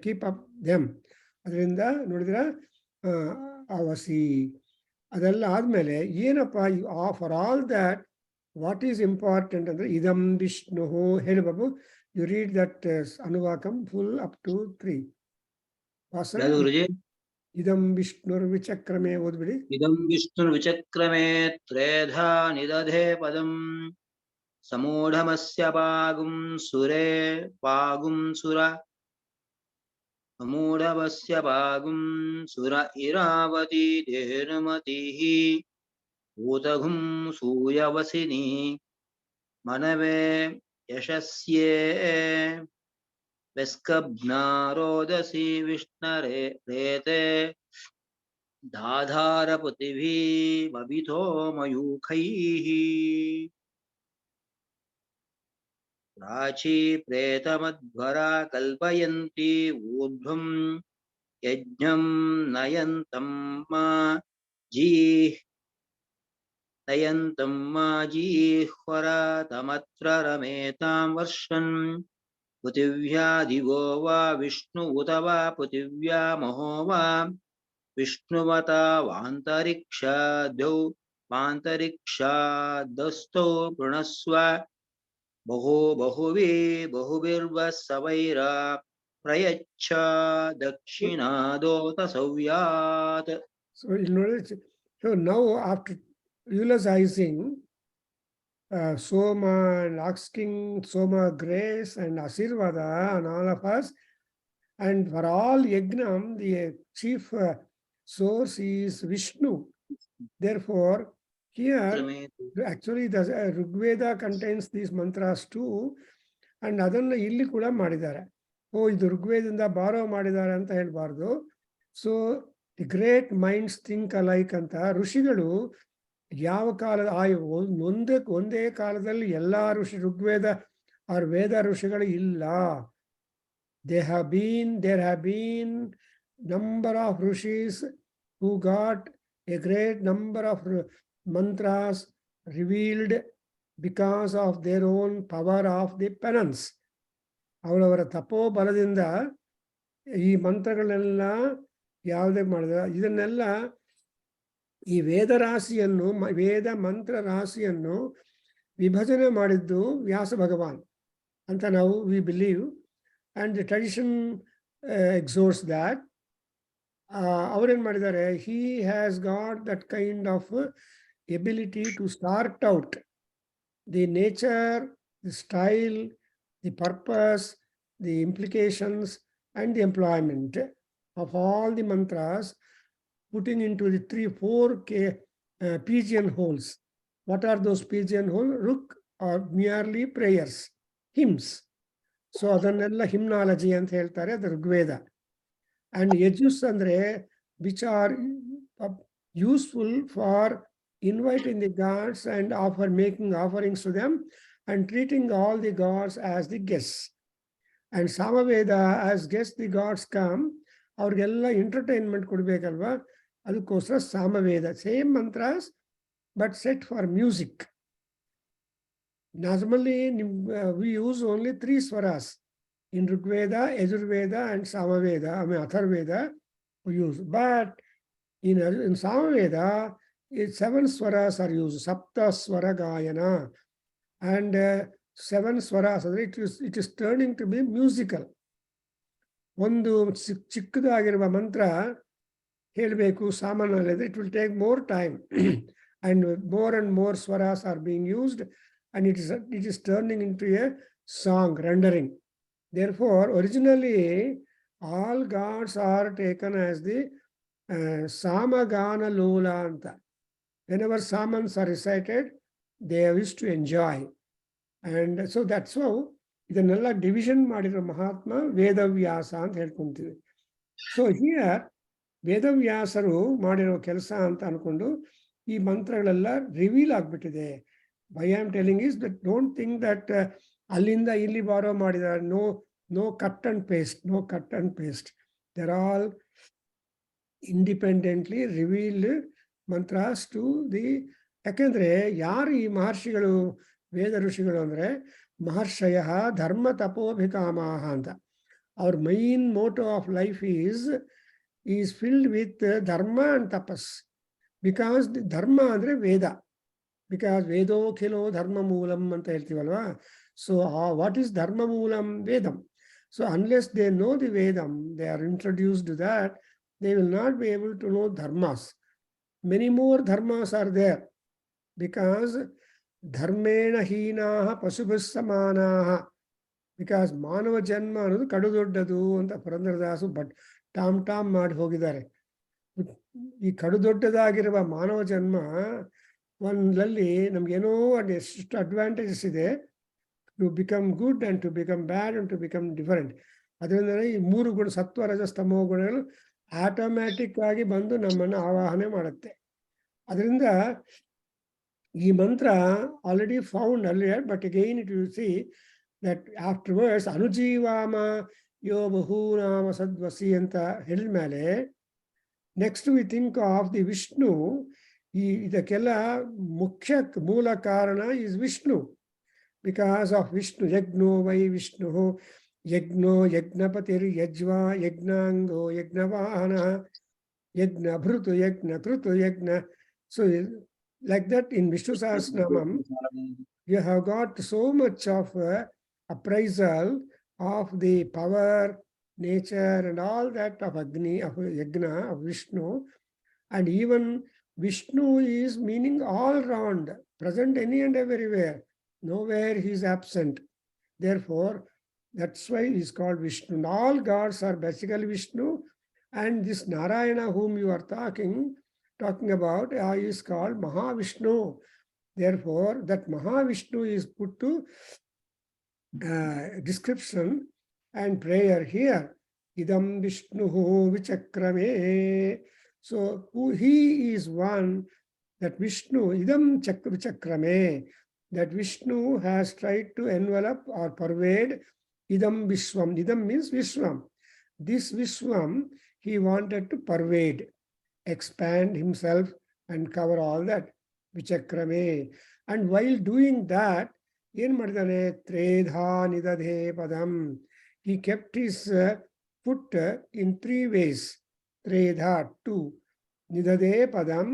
keep up them. ಅದರಿಂದ ನೋಡಿದ್ರೆ ಅವಸಿ ಅದೆಲ್ಲ ಆದಮೇಲೆ ಏನಪ್ಪ for all that what is important ಅಂದರೆ ಇದಂ ವಿಷ್ಣು. ಹೇಳಿ ಬಾಬು, you read that anuvakam full up to 3. ಇದಂ ವಿಷ್ಣುರ್ವಿಚಕ್ರಮೇ ಓದ್ಬಿಡಿ. ಇದಂ ವಿಷ್ಣುರ್ವಿಚಕ್ರಮೇ ತ್ರೇಧಾ ನಿದಧೇ ಪದಂ ಸಮೂಢಮಸ್ಯ ಪಾಗುಂ ಸುರೇ ಪಾಗುಂ ಸುರ ಸಮೂಢಮಸ್ಯ ಪಾಗುಂ ಸುರ ಇರಾವತಿ ದೇನುಮತಿಃ ಭೂತಗುಂ ಸೂಯವಸಿನಿ ಮನವೇ ಯಶಸ್ಯೇ ವೆಸ್ಕಬ್ನಾರೋದಸಿ ವಿಷ್ಣರೇ ರೇತೆ ದಾಧಾರಪತಿಭಿ ಮಬಿಥೋ ಮಯೂಖೈಃ ಪ್ರಾಚೀ ಪ್ರೇತಮಧ್ವರ ಕಲ್ಪಯಂತಿ ಊರ್ಧ್ವಂ ಯಜ್ಞಂ ನಯಂತಂ ಮಾ ಜೀಹ್ವರ ತಮತ್ರ ರಮೇತಾಂ ವರ್ಷನ್ ಪೃಥಿವ್ಯಾ ದಿವೋ ವಾ ವಿಷ್ಣು ಉತ ವಾ ಪೃಥಿವ್ಯಾ ಮಹೋ ವಾ ವಿಷ್ಣುವತ ವಾಂತರಿಕ್ಷಾದಸ್ಥೌ ಪೃಣಸ್ವ ಬಹುಭಿರ್ವಸವೈರ ಪ್ರಯಚ್ಛ ದಕ್ಷಿಣಾದೋತ ಸವ್ಯಾತ್. So now after eulogizing Soma and asking Soma grace and Asirvada on all of us, and for all Yagnam, the chief source is Vishnu. Therefore, here actually the Rigveda contains these mantras too, and ಅದನ್ನು ಇಲ್ಲಿ ಕೂಡ ಮಾಡಿದ್ದಾರೆ. ಇದು ಋಗ್ವೇದದಿಂದ ಬಾರೋ ಮಾಡಿದ್ದಾರೆ ಅಂತ ಹೇಳ್ಬಾರ್ದು. So the great minds think alike ಅಂತ ಋಷಿಗಳು ಯಾವ ಕಾಲದ ಒಂದೇ ಕಾಲದಲ್ಲಿ ಎಲ್ಲ ಋಗ್ವೇದ ಆರ್ ವೇದ ಋಷಿಗಳು ಇಲ್ಲ. there have been number of rishis who got A great number of mantras revealed because of their own power of the penance. ಅವರವರ ತಪೋಬಲದಿಂದ ಈ ಮಂತ್ರಗಳನ್ನೆಲ್ಲ ಯಾವುದೇ ಮಾಡಿದ ಇದನ್ನೆಲ್ಲ ಈ ವೇದ ರಾಶಿಯನ್ನು ವೇದ ಮಂತ್ರ ರಾಶಿಯನ್ನು ವಿಭಜನೆ ಮಾಡಿದ್ದು ವ್ಯಾಸ ಭಗವಾನ್ ಅಂತ ನಾವು we believe and the tradition exhorts that ಅವರೇನು ಮಾಡಿದ್ದಾರೆ he has got that kind of ability to start out the nature, the style, the purpose, the implications, and the employment of all the mantras, putting into the 3-4 pigeonholes. What are those pigeonholes? Ruk are merely prayers, hymns. So adanella hymnology anta heltare, adu Rigveda. And yajus andre which are useful for inviting the gods and making offerings to them and treating all the gods as the guests. And Samaveda, as guests the gods come, ಅವ್ರಿಗೆಲ್ಲ entertainment ಕೊಡಬೇಕಲ್ವಾ, ಅದಕ್ಕೋಸ್ಕರ Samaveda. Same mantras but set for music. Normally we use only 3 swaras in Rigveda, Yajurveda, and Samaveda. I mean Atharveda we use, but in Samaveda 7 swaras are used. Sapta swara gayana. And 7 swaras, it is turning to be musical. ಒಂದು ಚಿಕ್ಕದಾಗಿರುವ ಮಂತ್ರ ಹೇಳಬೇಕು ಸಾಮಾನ್ಯದಲ್ಲಿ, it will take more time and more swaras are being used, and it is turning into a song rendering. Therefore originally all gods are taken as the samagana lola anta. Whenever samans are recited, they wish to enjoy. And so that's how ಇದನ್ನೆಲ್ಲ division ಮಾಡಿರೋ ಮಹಾತ್ಮ ವೇದವ್ಯಾಸ ಅಂತ ಹೇಳ್ಕೊಂತೀವಿ. So here ವೇದವ್ಯಾಸರು ಮಾಡಿರೋ ಕೆಲಸ ಅಂತ ಅನ್ಕೊಂಡು ಈ ಮಂತ್ರಗಳೆಲ್ಲ ರಿವೀಲ್ ಆಗ್ಬಿಟ್ಟಿದೆ. Why am telling is that don't think that ಅಲ್ಲಿಂದ ಇಲ್ಲಿ ಬಾರೋ ಮಾಡಿದ್ದಾರೆ. No cut and paste. They're all independently revealed mantras to the. ಯಾಕೆಂದ್ರೆ ಯಾರು ಈ ಮಹರ್ಷಿಗಳು, ವೇದ ಋಷಿಗಳು ಅಂದ್ರೆ ಮಹರ್ಷಯ ಧರ್ಮ ತಪೋಭಿಕಾಮಾಹ ಅಂತ. ಅವ್ರ main motto of life is filled with ಧರ್ಮ ಅಂಡ್ ತಪಸ್. ಬಿಕಾಸ್ ಧರ್ಮ ಅಂದ್ರೆ ವೇದ, ಬಿಕಾಸ್ ವೇದೋಖಿಲೋ ಧರ್ಮ ಮೂಲಂ ಅಂತ ಹೇಳ್ತೀವಲ್ವಾ. ಸೊ ವಾಟ್ ಈಸ್ ಧರ್ಮ ಮೂಲಂ? ವೇದಂ. So unless they know the Vedam, they are introduced that, they will not be able to know dharmas. Many more dharmas are there, because dharmena heenaha pasubhas samanaha. Because manava janma ಅನ್ನೋದು ಕಡು ದೊಡ್ಡದು ಅಂತ ಪುರಂದರದಾಸು Tom ಮಾಡಿ ಹೋಗಿದ್ದಾರೆ. ಈ ಕಡು ದೊಡ್ಡದಾಗಿರುವ ಮಾನವ ಜನ್ಮ ಒಂದಲ್ಲಿ ನಮ್ಗೇನೋ ಎಷ್ಟು ಅಡ್ವಾಂಟೇಜಸ್ ಇದೆ, to become good and to become bad and to become different. ಅದರಿಂದ ಈ 3 ಗುಣ, ಸತ್ವ ರಜ ತಮೋ ಗುಣಗಳು ಆಟೋಮ್ಯಾಟಿಕ್ ಆಗಿ ಬಂದು ನಮ್ಮನ್ನು ಆವಾಹನೆ ಮಾಡುತ್ತೆ. ಅದರಿಂದ ಈ ಮಂತ್ರ already found earlier, but again it will see that afterwards ಅನುಜೀವಾಮ ಯೋ ಬಹೂನಾಮ ಸದ್ವಸಿ ಅಂತ ಹೇಳಿದ ಮೇಲೆ next we think of the Vishnu. ಇದಕ್ಕೆಲ್ಲ ಮುಖ್ಯ ಮೂಲ ಕಾರಣ is Vishnu. Because of Vishnu, ಯಜ್ಞೋ ವೈ ವಿಷ್ಣು, ಯಜ್ಞೋ ಯಜ್ಞಪತಿರ್ ಯಜ್ವಾ, ಯಜ್ಞಾಂಗೋ ಯಜ್ಞವಾಹನ, ಯಜ್ಞ ಭೃತು ಯಜ್ಞ ಕೃತು ಯಜ್ಞ. So like that in Vishnu Sahasranamam, you have got so much of appraisal of the power, nature, and all that of Agni, of Yajna, of Vishnu. And even Vishnu is meaning all round, present any and everywhere. Nowhere he is absent. Therefore, that's why he is called Vishnu. And all gods are basically Vishnu. And this Narayana whom you are talking about is called Mahavishnu. Therefore, that Mahavishnu is put to description and prayer here. Idam Vishnuhu Vichakrame. So he is one, that Vishnu, Idam Vichakrame, that Vishnu has tried to envelop or pervade Idam Vishwam. Idam means Vishwam. This Vishwam he wanted to pervade. expand himself and cover all that. Vichakrame. And while doing that, Tredha Nidadhe Padam. He kept his foot in 3 ways. Tredha, 2. Nidadhe Padam.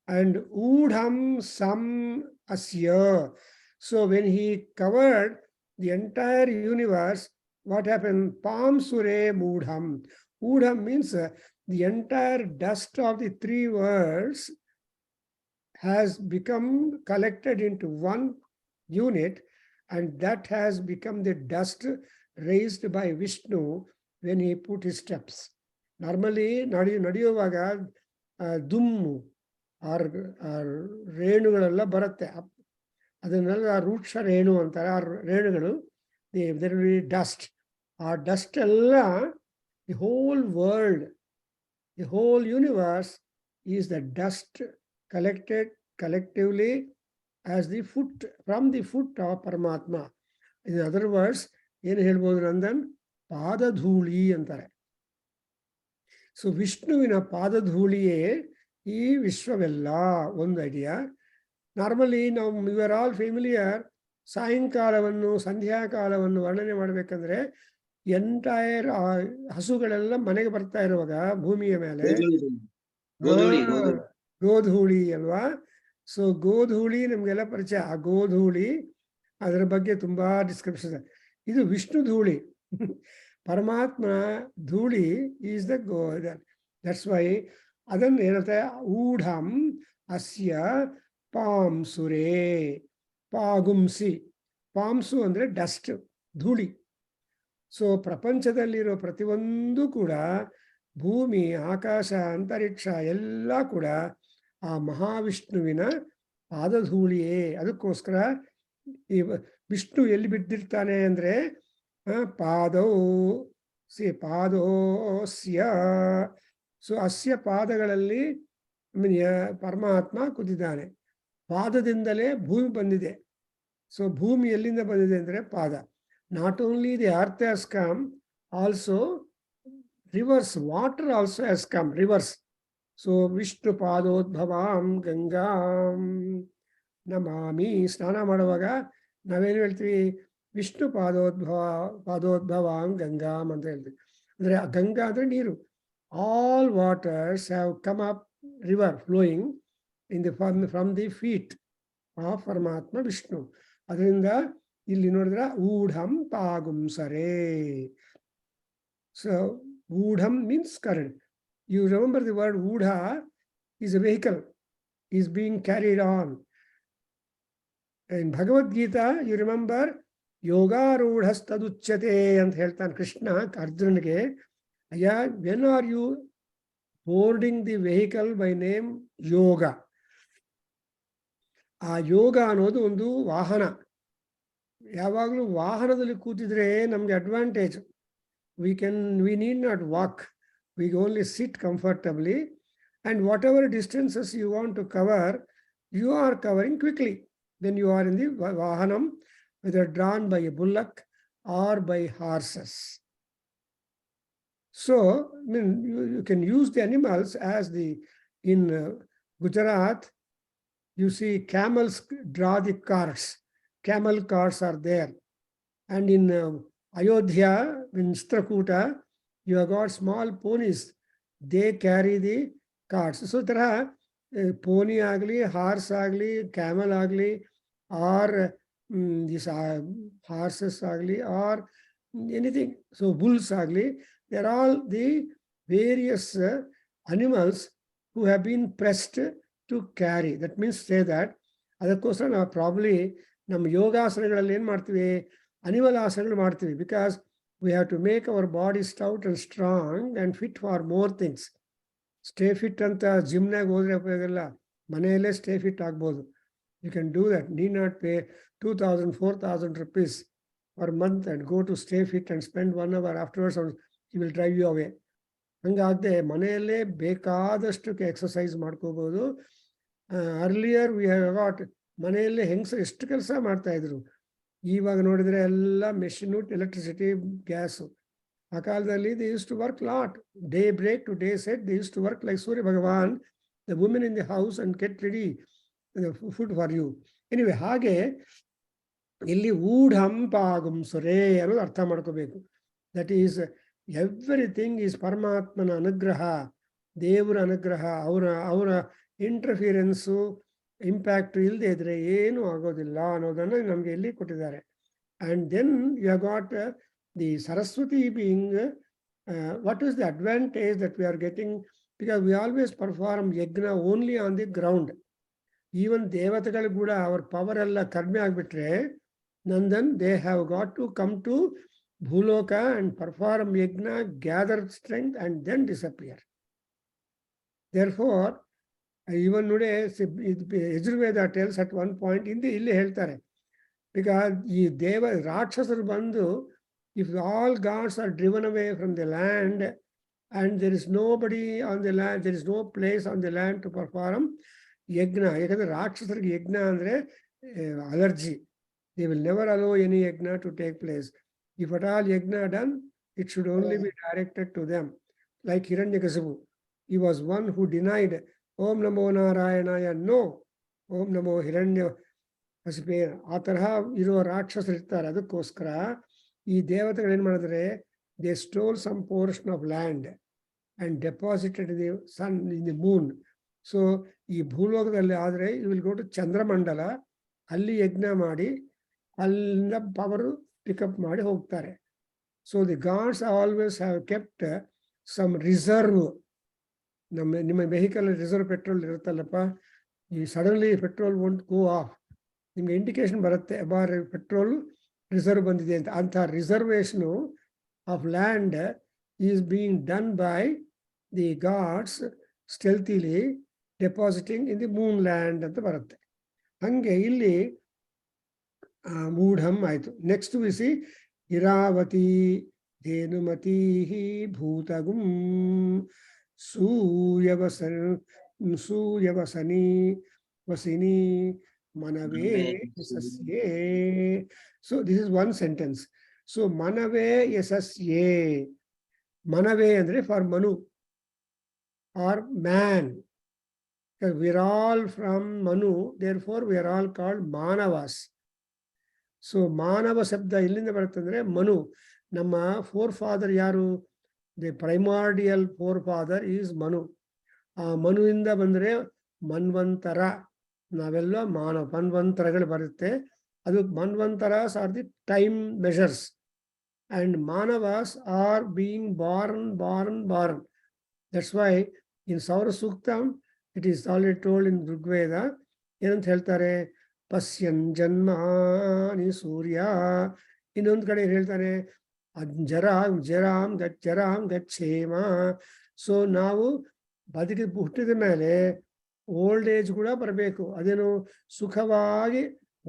And Udham Sam Asya. So when he covered the entire universe, what happened? Pam Sure Mudham. Udham means the entire dust of the 3 worlds has become collected into one unit, and that has become the dust raised by Vishnu when he put his steps. Normally, nadiyuvaga dummu or ರೇಣುಗಳೆಲ್ಲ ಬರುತ್ತೆ. ಅದನ್ನೆಲ್ಲ ರೂಕ್ಷ ರೇಣು ಅಂತಾರೆ. ಆ ರೇಣುಗಳು, there will be dust. ಆ dust ಎಲ್ಲ, the whole world, the whole universe is the dust collected collectively as the foot, from the foot of Paramatma. In other words, ಏನು ಹೇಳ್ಬೋದು ನಂದನ್? ಪಾದಧೂಳಿ ಅಂತಾರೆ. So ವಿಷ್ಣುವಿನ ಪಾದಧೂಳಿಯೇ ಈ ವಿಶ್ವವೆಲ್ಲ. ಒಂದು ಐಡಿಯಾ. ನಾರ್ಮಲಿ ನಾವು ವಿ ಆರ್ ಆಲ್ ಫೆಮಿಲಿಯರ್. ಸಾಯಂಕಾಲವನ್ನು, ಸಂಧ್ಯಾಕಾಲವನ್ನು ವರ್ಣನೆ ಮಾಡಬೇಕಂದ್ರೆ ಎಂಟೈರ್ ಹಸುಗಳೆಲ್ಲ ಮನೆಗೆ ಬರ್ತಾ ಇರುವಾಗ ಭೂಮಿಯ ಮೇಲೆ ಗೋಧೂಳಿ ಅಲ್ವಾ? ಸೊ ಗೋಧೂಳಿ ನಮ್ಗೆಲ್ಲ ಪರಿಚಯ. ಆ ಗೋಧೂಳಿ, ಅದರ ಬಗ್ಗೆ ತುಂಬಾ ಡಿಸ್ಕ್ರಿಪ್ಷನ್. ಇದು ವಿಷ್ಣು ಧೂಳಿ. ಪರಮಾತ್ಮ ಧೂಳಿ ಈಸ್ ದ ಗೋ. ದಟ್ಸ್ ವೈ ಅದನ್ನು ಹೇಳುತ್ತೆ ಊಢಂ ಅಸ್ಯ ಪಾಂಸುರೇ ಪಾಗುಂಸಿ. ಪಾಂಸು ಅಂದ್ರೆ ಡಸ್ಟ್, ಧೂಳಿ. ಸೊ ಪ್ರಪಂಚದಲ್ಲಿರೋ ಪ್ರತಿಯೊಂದು ಕೂಡ, ಭೂಮಿ, ಆಕಾಶ, ಅಂತರಿಕ್ಷ ಎಲ್ಲ ಕೂಡ ಆ ಮಹಾವಿಷ್ಣುವಿನ ಪಾದಧೂಳಿಯೇ. ಅದಕ್ಕೋಸ್ಕರ ಈ ವಿಷ್ಣು ಎಲ್ಲಿ ಬಿದ್ದಿರ್ತಾನೆ ಅಂದ್ರೆ ಪಾದೋಸ್ಯ. ಸೊ ಅಸ್ಯ ಪಾದಗಳಲ್ಲಿ ಪರಮಾತ್ಮ ಕೂತಿದ್ದಾನೆ. ಪಾದದಿಂದಲೇ ಭೂಮಿ ಬಂದಿದೆ. ಸೊ ಭೂಮಿ ಎಲ್ಲಿಂದ ಬಂದಿದೆ ಅಂದ್ರೆ ಪಾದ. Not only the earth has come, also rivers, water also has come, rivers. So Vishnu ಪಾದೋದ್ಭವಾಂ ಗಂಗಾಂ ನಮಾಮಿ. ಸ್ನಾನ ಮಾಡುವಾಗ ನಾವೇನು ಹೇಳ್ತೀವಿ? ವಿಷ್ಣು ಪಾದೋದ್ಭವಾಂ ಗಂಗಾಂ ಅಂತ ಹೇಳ್ತೀವಿ. ಅಂದ್ರೆ ಗಂಗಾ ಅಂದ್ರೆ ನೀರು. All waters have come up, river flowing in the from the feet of Paramatma Vishnu. ಅದರಿಂದ ಇಲ್ಲಿ ನೋಡಿದ್ರೆ ಊಢಂ ಪಾಗುಂಸರೇ. So Udham means current. You remember the word Udha is a vehicle, is being carried on. In Bhagavad Gita, you remember, Yoga Rudhas Taduchyate ಅಂತ ಹೇಳ್ತಾನೆ ಕೃಷ್ಣ ಅರ್ಜುನನಿಗೆ. ಅಯ್ಯ, when are you boarding the vehicle by name Yoga? ಆ ಯೋಗ ಅನ್ನೋದು ಒಂದು ವಾಹನ. ಯಾವಾಗಲೂ ವಾಹನದಲ್ಲಿ ಕೂತಿದ್ರೆ ನಮ್ಗೆ advantage. We need not walk. We only sit comfortably, and whatever distances you want to cover, you are covering quickly when you are in the vahanam, whether drawn by a bullock or by horses. So I mean, you can use the animals as in Gujarat, you see camels draw the carts. Camel carts are there. And in Ayodhya, in Chitrakuta, you have got small ponies. They carry the carts. So ತರ pony ಆಗಲಿ, horse ಆಗಲಿ, camel ಆಗಲಿ, or these horses ಆಗಲಿ, or anything. So bulls ಆಗಲಿ, they are all the various animals who have been pressed to carry. That means say that ಅದಕ್ಕೋಸ್ಕರ ನಾವು probably ನಮ್ಮ ಯೋಗಾಸನಗಳಲ್ಲಿ ಏನು ಮಾಡ್ತೀವಿ? ಅನಿಮಲ್ ಆಸನಗಳು ಮಾಡ್ತೀವಿ. Because we have to make our body stout and strong and fit for more things. Stay fit ಅಂತ ಜಿಮ್ನಾಗ ಹೋದ್ರೆ ಉಪಯೋಗ ಇಲ್ಲ, ಮನೆಯಲ್ಲೇ ಸ್ಟೇ ಫಿಟ್ ಆಗ್ಬೋದು. You can do that. Need not pay 2,000-4,000 rupees per month and go to stay fit and spend 1 hour afterwards, he will drive you away. ಹಂಗಾಗದೆ ಮನೆಯಲ್ಲೇ ಬೇಕಾದಷ್ಟು exercise ಮಾಡ್ಕೋಬೋದು. ಅರ್ಲಿಯರ್ ವಿ ಹ್ಯಾವ್ ಗಾಟ್, ಮನೆಯಲ್ಲೇ ಹೆಂಗಸರು ಎಷ್ಟು ಕೆಲಸ ಮಾಡ್ತಾ ಇದ್ರು. ಇವಾಗ ನೋಡಿದ್ರೆ ಎಲ್ಲ ಮೆಷಿನು, ಎಲೆಕ್ಟ್ರಿಸಿಟಿ, ಗ್ಯಾಸು. ಆ ಕಾಲದಲ್ಲಿ they used to work lot. Day break to day set, they used to work like Surya Bhagavan, the women in the house and get ready the food for you. Anyway, ಹಾಗೆ ಇಲ್ಲಿ ಊಢಂಪಾಗುಂ ಸುರೇ ಅನ್ನೋದು ಅರ್ಥ ಮಾಡ್ಕೋಬೇಕು. That is everything is ಪರಮಾತ್ಮನ ಅನುಗ್ರಹ, ದೇವರ ಅನುಗ್ರಹ. ಅವರ ಇಂಟರ್ಫಿಯರೆನ್ಸು ಇಂಪ್ಯಾಕ್ಟ್ ಇಲ್ಲದೆ ಇದ್ರೆ ಏನೂ ಆಗೋದಿಲ್ಲ ಅನ್ನೋದನ್ನು ನಮಗೆ ಇಲ್ಲಿ ಕೊಟ್ಟಿದ್ದಾರೆ. And then you have got the Saraswati being, what is the advantage that we are getting? Because we always perform yajna only on the ground. Even ದೇವತೆಗಳು ಕೂಡ ಅವ್ರ ಪವರ್ ಎಲ್ಲ ಕಡಿಮೆ ಆಗಿಬಿಟ್ರೆ, then they have got to come to Bhuloka and perform yajna, gather strength and then disappear. Therefore, even today, Yajurveda tells at one point, ಇಲ್ಲಿ ಹೇಳ್ತಾರೆ, because ಈ ರಾಕ್ಷಸರು ಬಂದು, if all gods are driven away from the land and there is nobody on the land, there is no place on the land to perform yajna. ಯಾಕಂದ್ರೆ ರಾಕ್ಷಸರಿಗೆ ಯಜ್ಞ ಅಂದ್ರೆ allergy. They will never allow any yajna to take place. If at all yajna done, it should only be directed to them. Like Hiranyakasipu, he was one who denied Om Namo Narayana, no, Om Namo Hiranya. ಆ ತರಹ ಇರುವ ರಾಕ್ಷಸರು ಇರ್ತಾರೆ. ಅದಕ್ಕೋಸ್ಕರ ಈ ದೇವತೆಗಳು ಏನ್ ಮಾಡಿದ್ರೆ, they stole some portion of land and deposited the sun in the moon. So ಈ ಭೂಲೋಕದಲ್ಲಿ ಆದ್ರೆ ಯು ವಿಲ್ ಗೋ ಟು ಚಂದ್ರಮಂಡಲ, ಅಲ್ಲಿ ಯಜ್ಞ ಮಾಡಿ ಅಲ್ಲಿಂದ ಪವರ್ ಪಿಕಪ್ ಮಾಡಿ ಹೋಗ್ತಾರೆ. So the gods always have kept some reserve. ನಿಮ್ಮ ವೆಹಿಕಲ್ ರಿಸರ್ವ್ ಪೆಟ್ರೋಲ್ ಇರುತ್ತಲ್ಲಪ್ಪ, ಈ suddenly petrol won't go off, ನಿಮ್ಗೆ ಇಂಡಿಕೇಶನ್ ಬರುತ್ತೆ ಅಬಾರ್ ಪೆಟ್ರೋಲ್ ರಿಸರ್ವ್ ಬಂದಿದೆ ಅಂತ. ಅಂಥ reservation of land is being done by the God's stealthily depositing in the moon land ಅಂತ ಬರುತ್ತೆ. ಹಂಗೆ ಇಲ್ಲಿ ಮೂಢಂ ಆಯ್ತು. ನೆಕ್ಸ್ಟ್ ವಿಸಿ ಇರಾವತಿ ಧೇನುಮತಿ ಭೂತಗುಂ ಸೂಯವಸನಿ ವಸಿನಿ Manave yasasye. So this is one sentence. So Manave yasasye. Manave andre for Manu or man. Because we are all from Manu, therefore we are all called Manavas. So Manava Sabda illinda baruttandre Manu. Namma forefather yaru? The primordial forefather is Manu. Manu inda bandre Manvantara. ನಾವೆಲ್ಲ ಮನ್ವಂತರಗಳು ಬರುತ್ತೆ. ಅದು ಮನ್ವಂತರಾಸ್ are the time measures and ಮಾನವಾಸ್ are being born. That's why in Saura Sukta it is already told in Rigveda. ಏನಂತ ಹೇಳ್ತಾರೆ? ಪಶ್ಯನ್ ಜನ್ಮಾನಿ ಸೂರ್ಯ. ಇನ್ನೊಂದು ಕಡೆ ಹೇಳ್ತಾನೆ ಜರಾಂ ಗಚ್ಚೇಮ. ಸೊ ನಾವು ಹುಟ್ಟಿದ ಮೇಲೆ ಓಲ್ಡ್ ಏಜ್ ಕೂಡ ಬರಬೇಕು. ಅದೇನು ಸುಖವಾಗಿ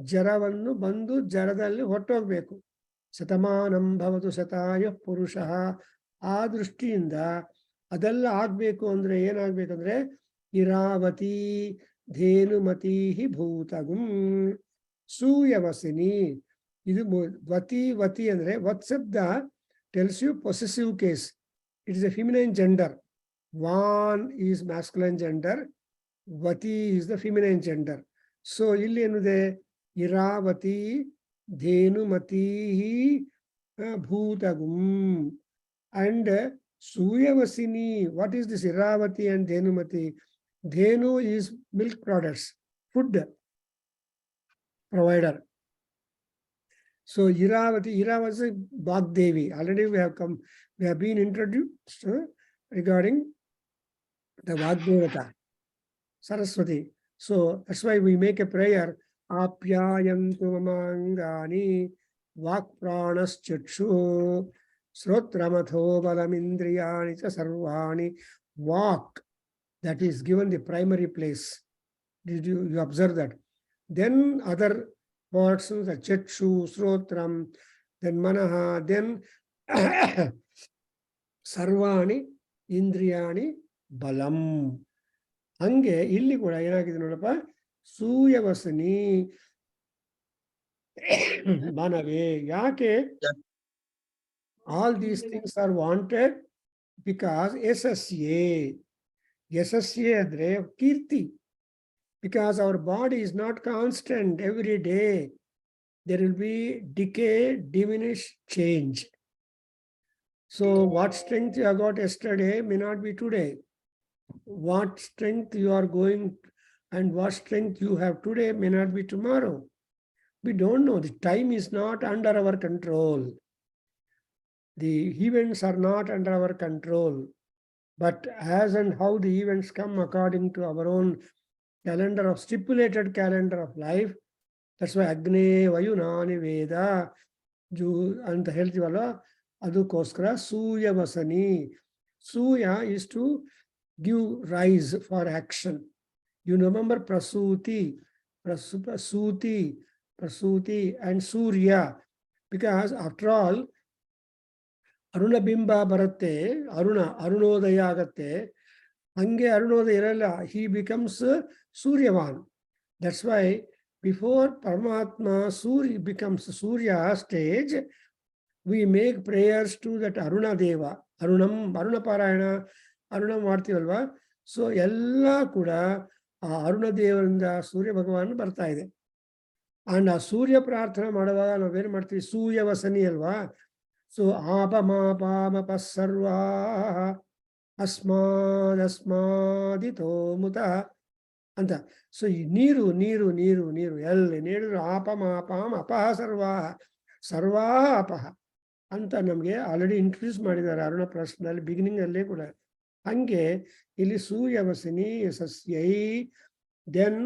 ಜರವನ್ನು ಬಂದು ಜರದಲ್ಲಿ ಹೊರಟೋಗ್ಬೇಕು. ಶತಮಾನಂ ಭವತು ಶತಾಯ ಪುರುಷ. ಆ ದೃಷ್ಟಿಯಿಂದ ಅದೆಲ್ಲ ಆಗ್ಬೇಕು ಅಂದ್ರೆ ಏನಾಗ್ಬೇಕಂದ್ರೆ ಇರಾವತಿ ಧೇನುಮತಿ ಭೂತಗುಂ ಸೂಯವಸಿನಿ. ಇದು ವತಿ ಅಂದ್ರೆ ವತ್ ಶಬ್ದ tells you possessive case. It is a feminine gender. ವಾನ್ ಈಸ್ ಮ್ಯಾಸ್ಕುಲೈನ್ ಜೆಂಡರ್, ವತಿ is the feminine gender. So ಇಲ್ಲಿ ಏನಿದೆ? ಇರಾವತಿ ಧೇನುಮತಿ ಭೂತಗುಂ and ಸೂಯವಸಿನಿ. What is this Iravati and ಧೇನುಮತಿ? Dhenu is milk products, food provider. So Iravati is Bhagdevi. Already we have been introduced regarding the Bhagdevata, Saraswati. So that's why we make a prayer. Apyayantu mamangani vak pranas chakshu srotramatho balamindriyani cha sarvani. Vak, that is given the primary place. Did you observe that? Then other parts, the chakshu, srotram, then manaha, then sarvani, indriyani, balam. ಹಂಗೆ ಇಲ್ಲಿ ಕೂಡ ಏನಾಗಿದೆ ನೋಡಪ್ಪ, ಸೂಯವಸನಿ ಮಾನವೇ. ಯಾಕೆ All these things are wanted because SSA. SSA andre Kirti. Because our body is not constant every day. There will be decay, diminish, change. So what strength you have got yesterday may not be today. What strength you are going and what strength you have today may not be tomorrow. We don't know. The time is not under our control. The events are not under our control. But as and how the events come according to our own calendar of stipulated calendar of life, that's why Agni Vayunani Veda ಅಂತ ಹೇಳ್ತೀವಲ್ಲ ಅದಕ್ಕೋಸ್ಕರ ಸೂರ್ಯ ವಸನಿ. Suya is to give rise for action. You remember Prasuti, Prasuti and Surya, because after all Aruna Bimba ಬರುತ್ತೆ, ಅರುಣೋದಯ ಆಗತ್ತೆ. ಹಂಗೆ ಅರುಣೋದಯ ಇರಲ್ಲ, he becomes Suryavan. That's why before Paramatma Surya becomes Surya stage, we make prayers to that Aruna Deva. Aruna Parayana, Aruna ಮಾಡ್ತೀವಲ್ವಾ. So ಎಲ್ಲ ಕೂಡ ಆ ಅರುಣ ದೇವರಿಂದ ಸೂರ್ಯ ಭಗವಾನ್ ಬರ್ತಾ ಇದೆ. ಅಂಡ್ ಆ ಸೂರ್ಯ ಪ್ರಾರ್ಥನೆ ಮಾಡುವಾಗ ನಾವೇನು ಮಾಡ್ತೀವಿ, ಸೂರ್ಯ ವಸನಿ ಅಲ್ವಾ. ಸೊ ಆಪಮಾಪಾಮಪ ಸರ್ವಾ ಅಸ್ಮಾದಿತೋ ಮುತ ಅಂತ. ಸೊ ಈ ನೀರು ನೀರು ನೀರು ನೀರು ಎಲ್ಲಿ ನೀರು ಆಪಮಾಪಾಮ ಅಪಹ ಸರ್ವಾ ಅಪಹ ಅಂತ ನಮಗೆ ಆಲ್ರೆಡಿ ಇಂಟ್ರೊಡ್ಯೂಸ್ ಮಾಡಿದ್ದಾರೆ ಅರುಣ ಪ್ರಶ್ನಲ್ಲಿ ಬಿಗಿನಿಂಗ್ ಅಲ್ಲೇ ಕೂಡ. ಹಂಗೆ ಇಲ್ಲಿ ಸೂರ್ಯವಸನಿ ಸಸ್ಯೈ ದೆನ್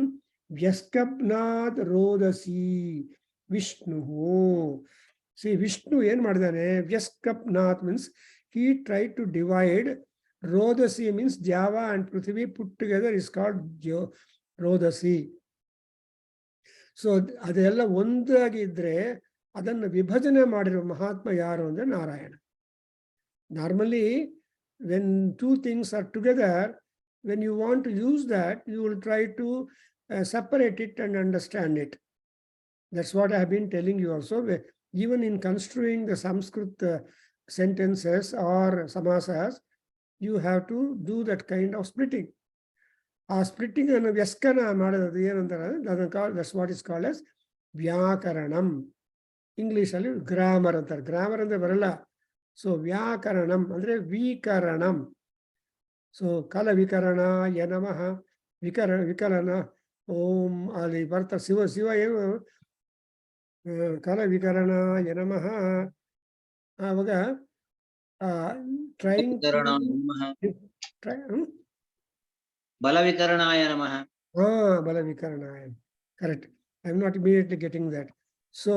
ವ್ಯಸ್ಕಬ್ನಾಥ್ ರೋದಸಿ ವಿಷ್ಣು. ಸಿ ವಿಷ್ಣು ಏನ್ ಮಾಡಿದಾನೆ, ವ್ಯಸ್ಕಬ್ನಾಥ್ means he tried to divide. Rodasi means Java and Prithvi put together is called Rodasi. So ಅದೆಲ್ಲ ಒಂದಾಗಿದ್ರೆ ಅದನ್ನು ವಿಭಜನೆ ಮಾಡಿರೋ ಮಹಾತ್ಮ ಯಾರು ಅಂದ್ರೆ Narayana. Normally when two things are together, when you want to use that, you will try to separate it and understand it. That's what I have been telling you also. Even in construing the Sanskrit sentences or samasas, you have to do that kind of splitting. Splitting and vyaskana ಮಾಡೋದು ಏನಂತಾರೆ, that's what is called as ವ್ಯಾಕರಣಂ. English ಅಲ್ಲಿ grammar ಅಂತಾರೆ. Grammar ಅಂದ್ರೆ ಬರಲ್ಲ. So ವ್ಯಾಕರಣಂ ಅಂದ್ರೆ ವಿಕರಣಂ. So ಕಲ ವಿಕರಣ ನಮಃ ವಿಕಲನ ಓಂ ಅಲ್ಲಿ ಬರ್ತಾರೆ. ಶಿವ ಏನು ಕಲ ವಿಕರಣ ನಮಃ. ಆವಾಗ ಟ್ರೈಂಗ್ ಬಲವಿಕರಣಾಯ ನಮಃ. ಬಲವಿಕರಣಾಯ, correct. I am not immediately getting that. So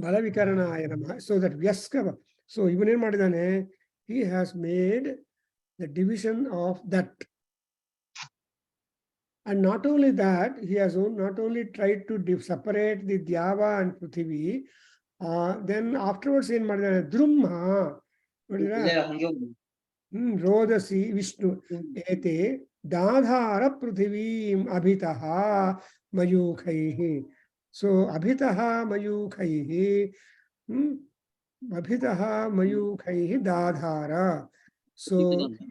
ಬಲವಿಕರಣಾಯ ನಮಃ. ಸೊ ದಟ್ ವ್ಯಸ್ಕ. ಸೊ ಇವನೇನ್ ಮಾಡಿದಾನೆ, he has made the division of that. And not only that, he has not only tried to separate the Dhyava and Prithvi, then afterwards ಏನ್ ಮಾಡಿದಾನೆ, ದ್ರುಮ್ಹ ರೋದಸಿ ವಿಷ್ಣು ಏತೆ ದಾಧಾರ ಪೃಥಿವೀಂ ಅಭಿತಃ ಮಯೂಖೈಃ. ಸೊ ಅಭಿತಃ ಮಯೂಖೈಃ, ಅಭಿತಃ ಮಯೂಖೈಃ ದಾಧಾರ. So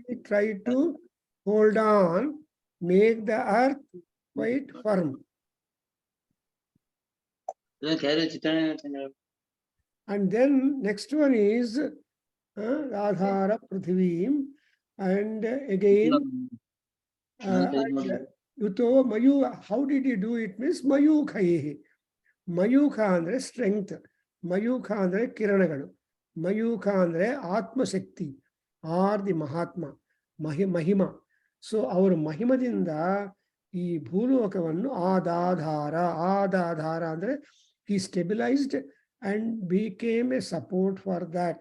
he tried to hold on, make the earth quite firm. And then next one is Adhara Prithivim, and again Yuto Mayu. How did he do it? Means Mayukhaihi. Mayukha andre strength, Mayukha andre kiranagalu, Mayukha andre Atma Shakti or the Mahatma, Mahima. So our Mahimadinda ಈ ಭೂಲೋಕವನ್ನು ಆದಾಧಾರ ಅಂದ್ರೆ he stabilized and became a support for that.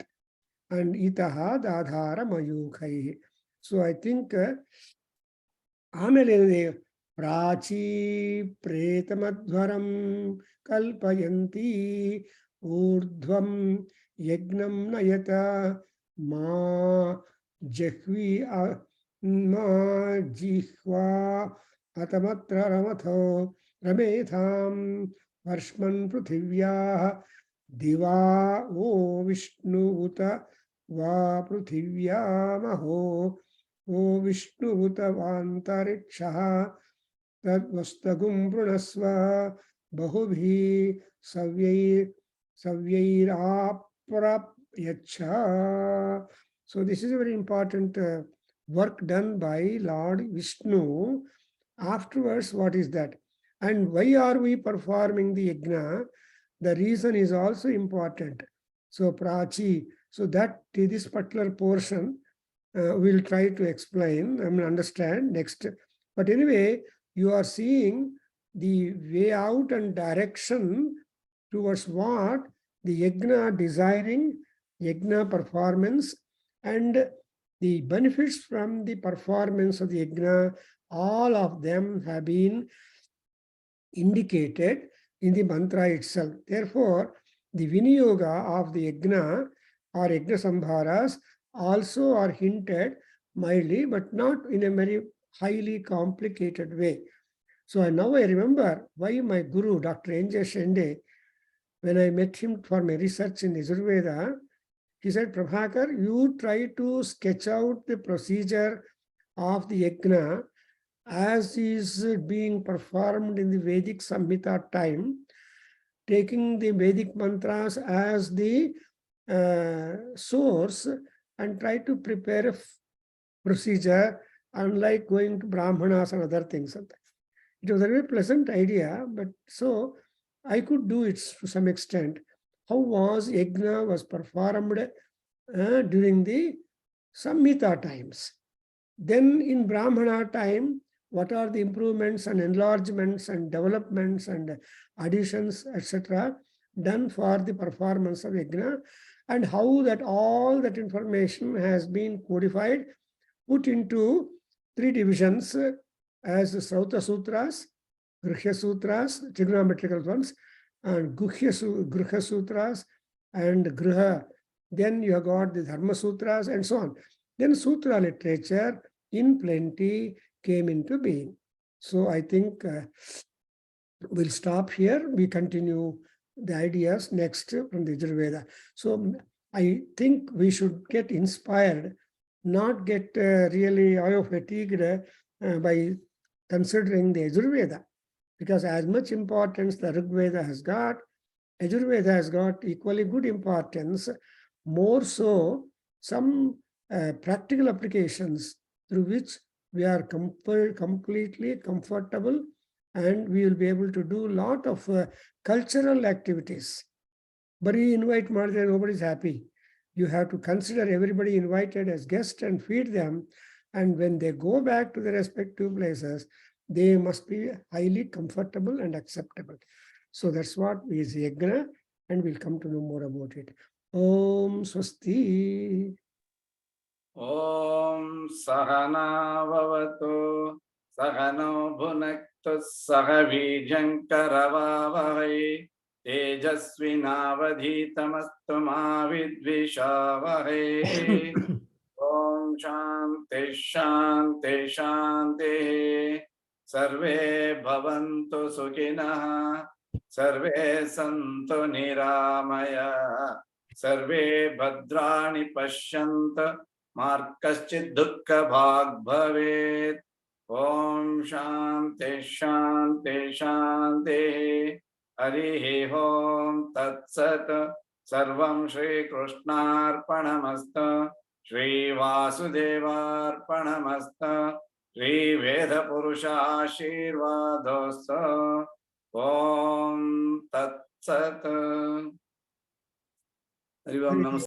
And itaha dadhara mayukhai. So I think ಆಮೇಲೆ ಪ್ರಾಚೀ ಪ್ರೇತಮಧ್ವರಂ ಕಲ್ಪಯಂತಿ ಊರ್ಧ್ವಂ ಯಜ್ಞಂ ನಯತ ಮಾ ಜಹ್ವಿ ಮಾ ಜಿಹ್ವಾ ಅತಮತ್ರ ರಮಥೋ ರಮೇಥಾಂ ವರ್ಷ್ಮನ್ ಪೃಥಿವ್ಯಾಃ Diva O Vishnu Uta Va Pruthivyamaho O Vishnu Uta Vantarikshaha Tadvastagum Prunasva Bahubhi Savyairaprapyacha. So this is a very important work done by Lord Vishnu. Afterwards, what is that? And why are we performing the yajna? The reason is also important. So Prachi, so that this particular portion we'll try to explain, I mean understand next. But anyway, you are seeing the way out and direction towards what the yajna desiring, yajna performance, and the benefits from the performance of the yajna, all of them have been indicated in the mantra itself. Therefore, the viniyoga of the yajna or yajna sambharas also are hinted mildly, but not in a very highly complicated way. So now I remember why my guru, Dr. N.J. Shende, when I met him for my research in Yajurveda, he said, Prabhakar, you try to sketch out the procedure of the yajna as is being performed in the Vedic Samhita time, taking the Vedic mantras as the source and try to prepare a procedure, unlike going to Brahmanas and other things. It was a very pleasant idea, but so I could do it to some extent. How was yajna was performed during the Samhita times? Then in Brahmana time, what are the improvements and enlargements and developments and additions, etc., done for the performance of yajna, and how that all that information has been codified, put into three divisions as Srauta Sutras, Grihya Sutras, trigonometrical ones, and Gruhya Sutras and Griha. Then you have got the Dharma Sutras and so on. Then Sutra literature in plenty came into being. So I think we'll stop here. We continue the ideas next from the Yajurveda. So I think we should get inspired, not get really fatigued by considering the Yajurveda, because as much importance the Rig Veda has got, Yajurveda has got equally good importance, more so some practical applications through which we are completely comfortable, and we will be able to do a lot of cultural activities. But you invite more than nobody is happy. You have to consider everybody invited as guests and feed them. And when they go back to their respective places, they must be highly comfortable and acceptable. So that's what is yajna, and we'll come to know more about it. Om Swasti. Om Sahana Vavatu Sahano Bhunaktu Sahavijankaravavahai Tejasvinavadhitamastu ma vidvishavahai. Om Shanti Shanti Shanti. Sarve bhavantu sukhinah. Sarve santu niramaya. Sarve bhadrani pasyantu. Markaschid dukkha bhag bhavet. Om Shanti Shanti Shanti. Harihi Om Tat Sat. Sarvam Shri Krishnarpanamastu. Shri Vasudevarpanamastu. Shri Veda Purusha Ashirvadostu. Om Tat Sat. Harivam Namaste.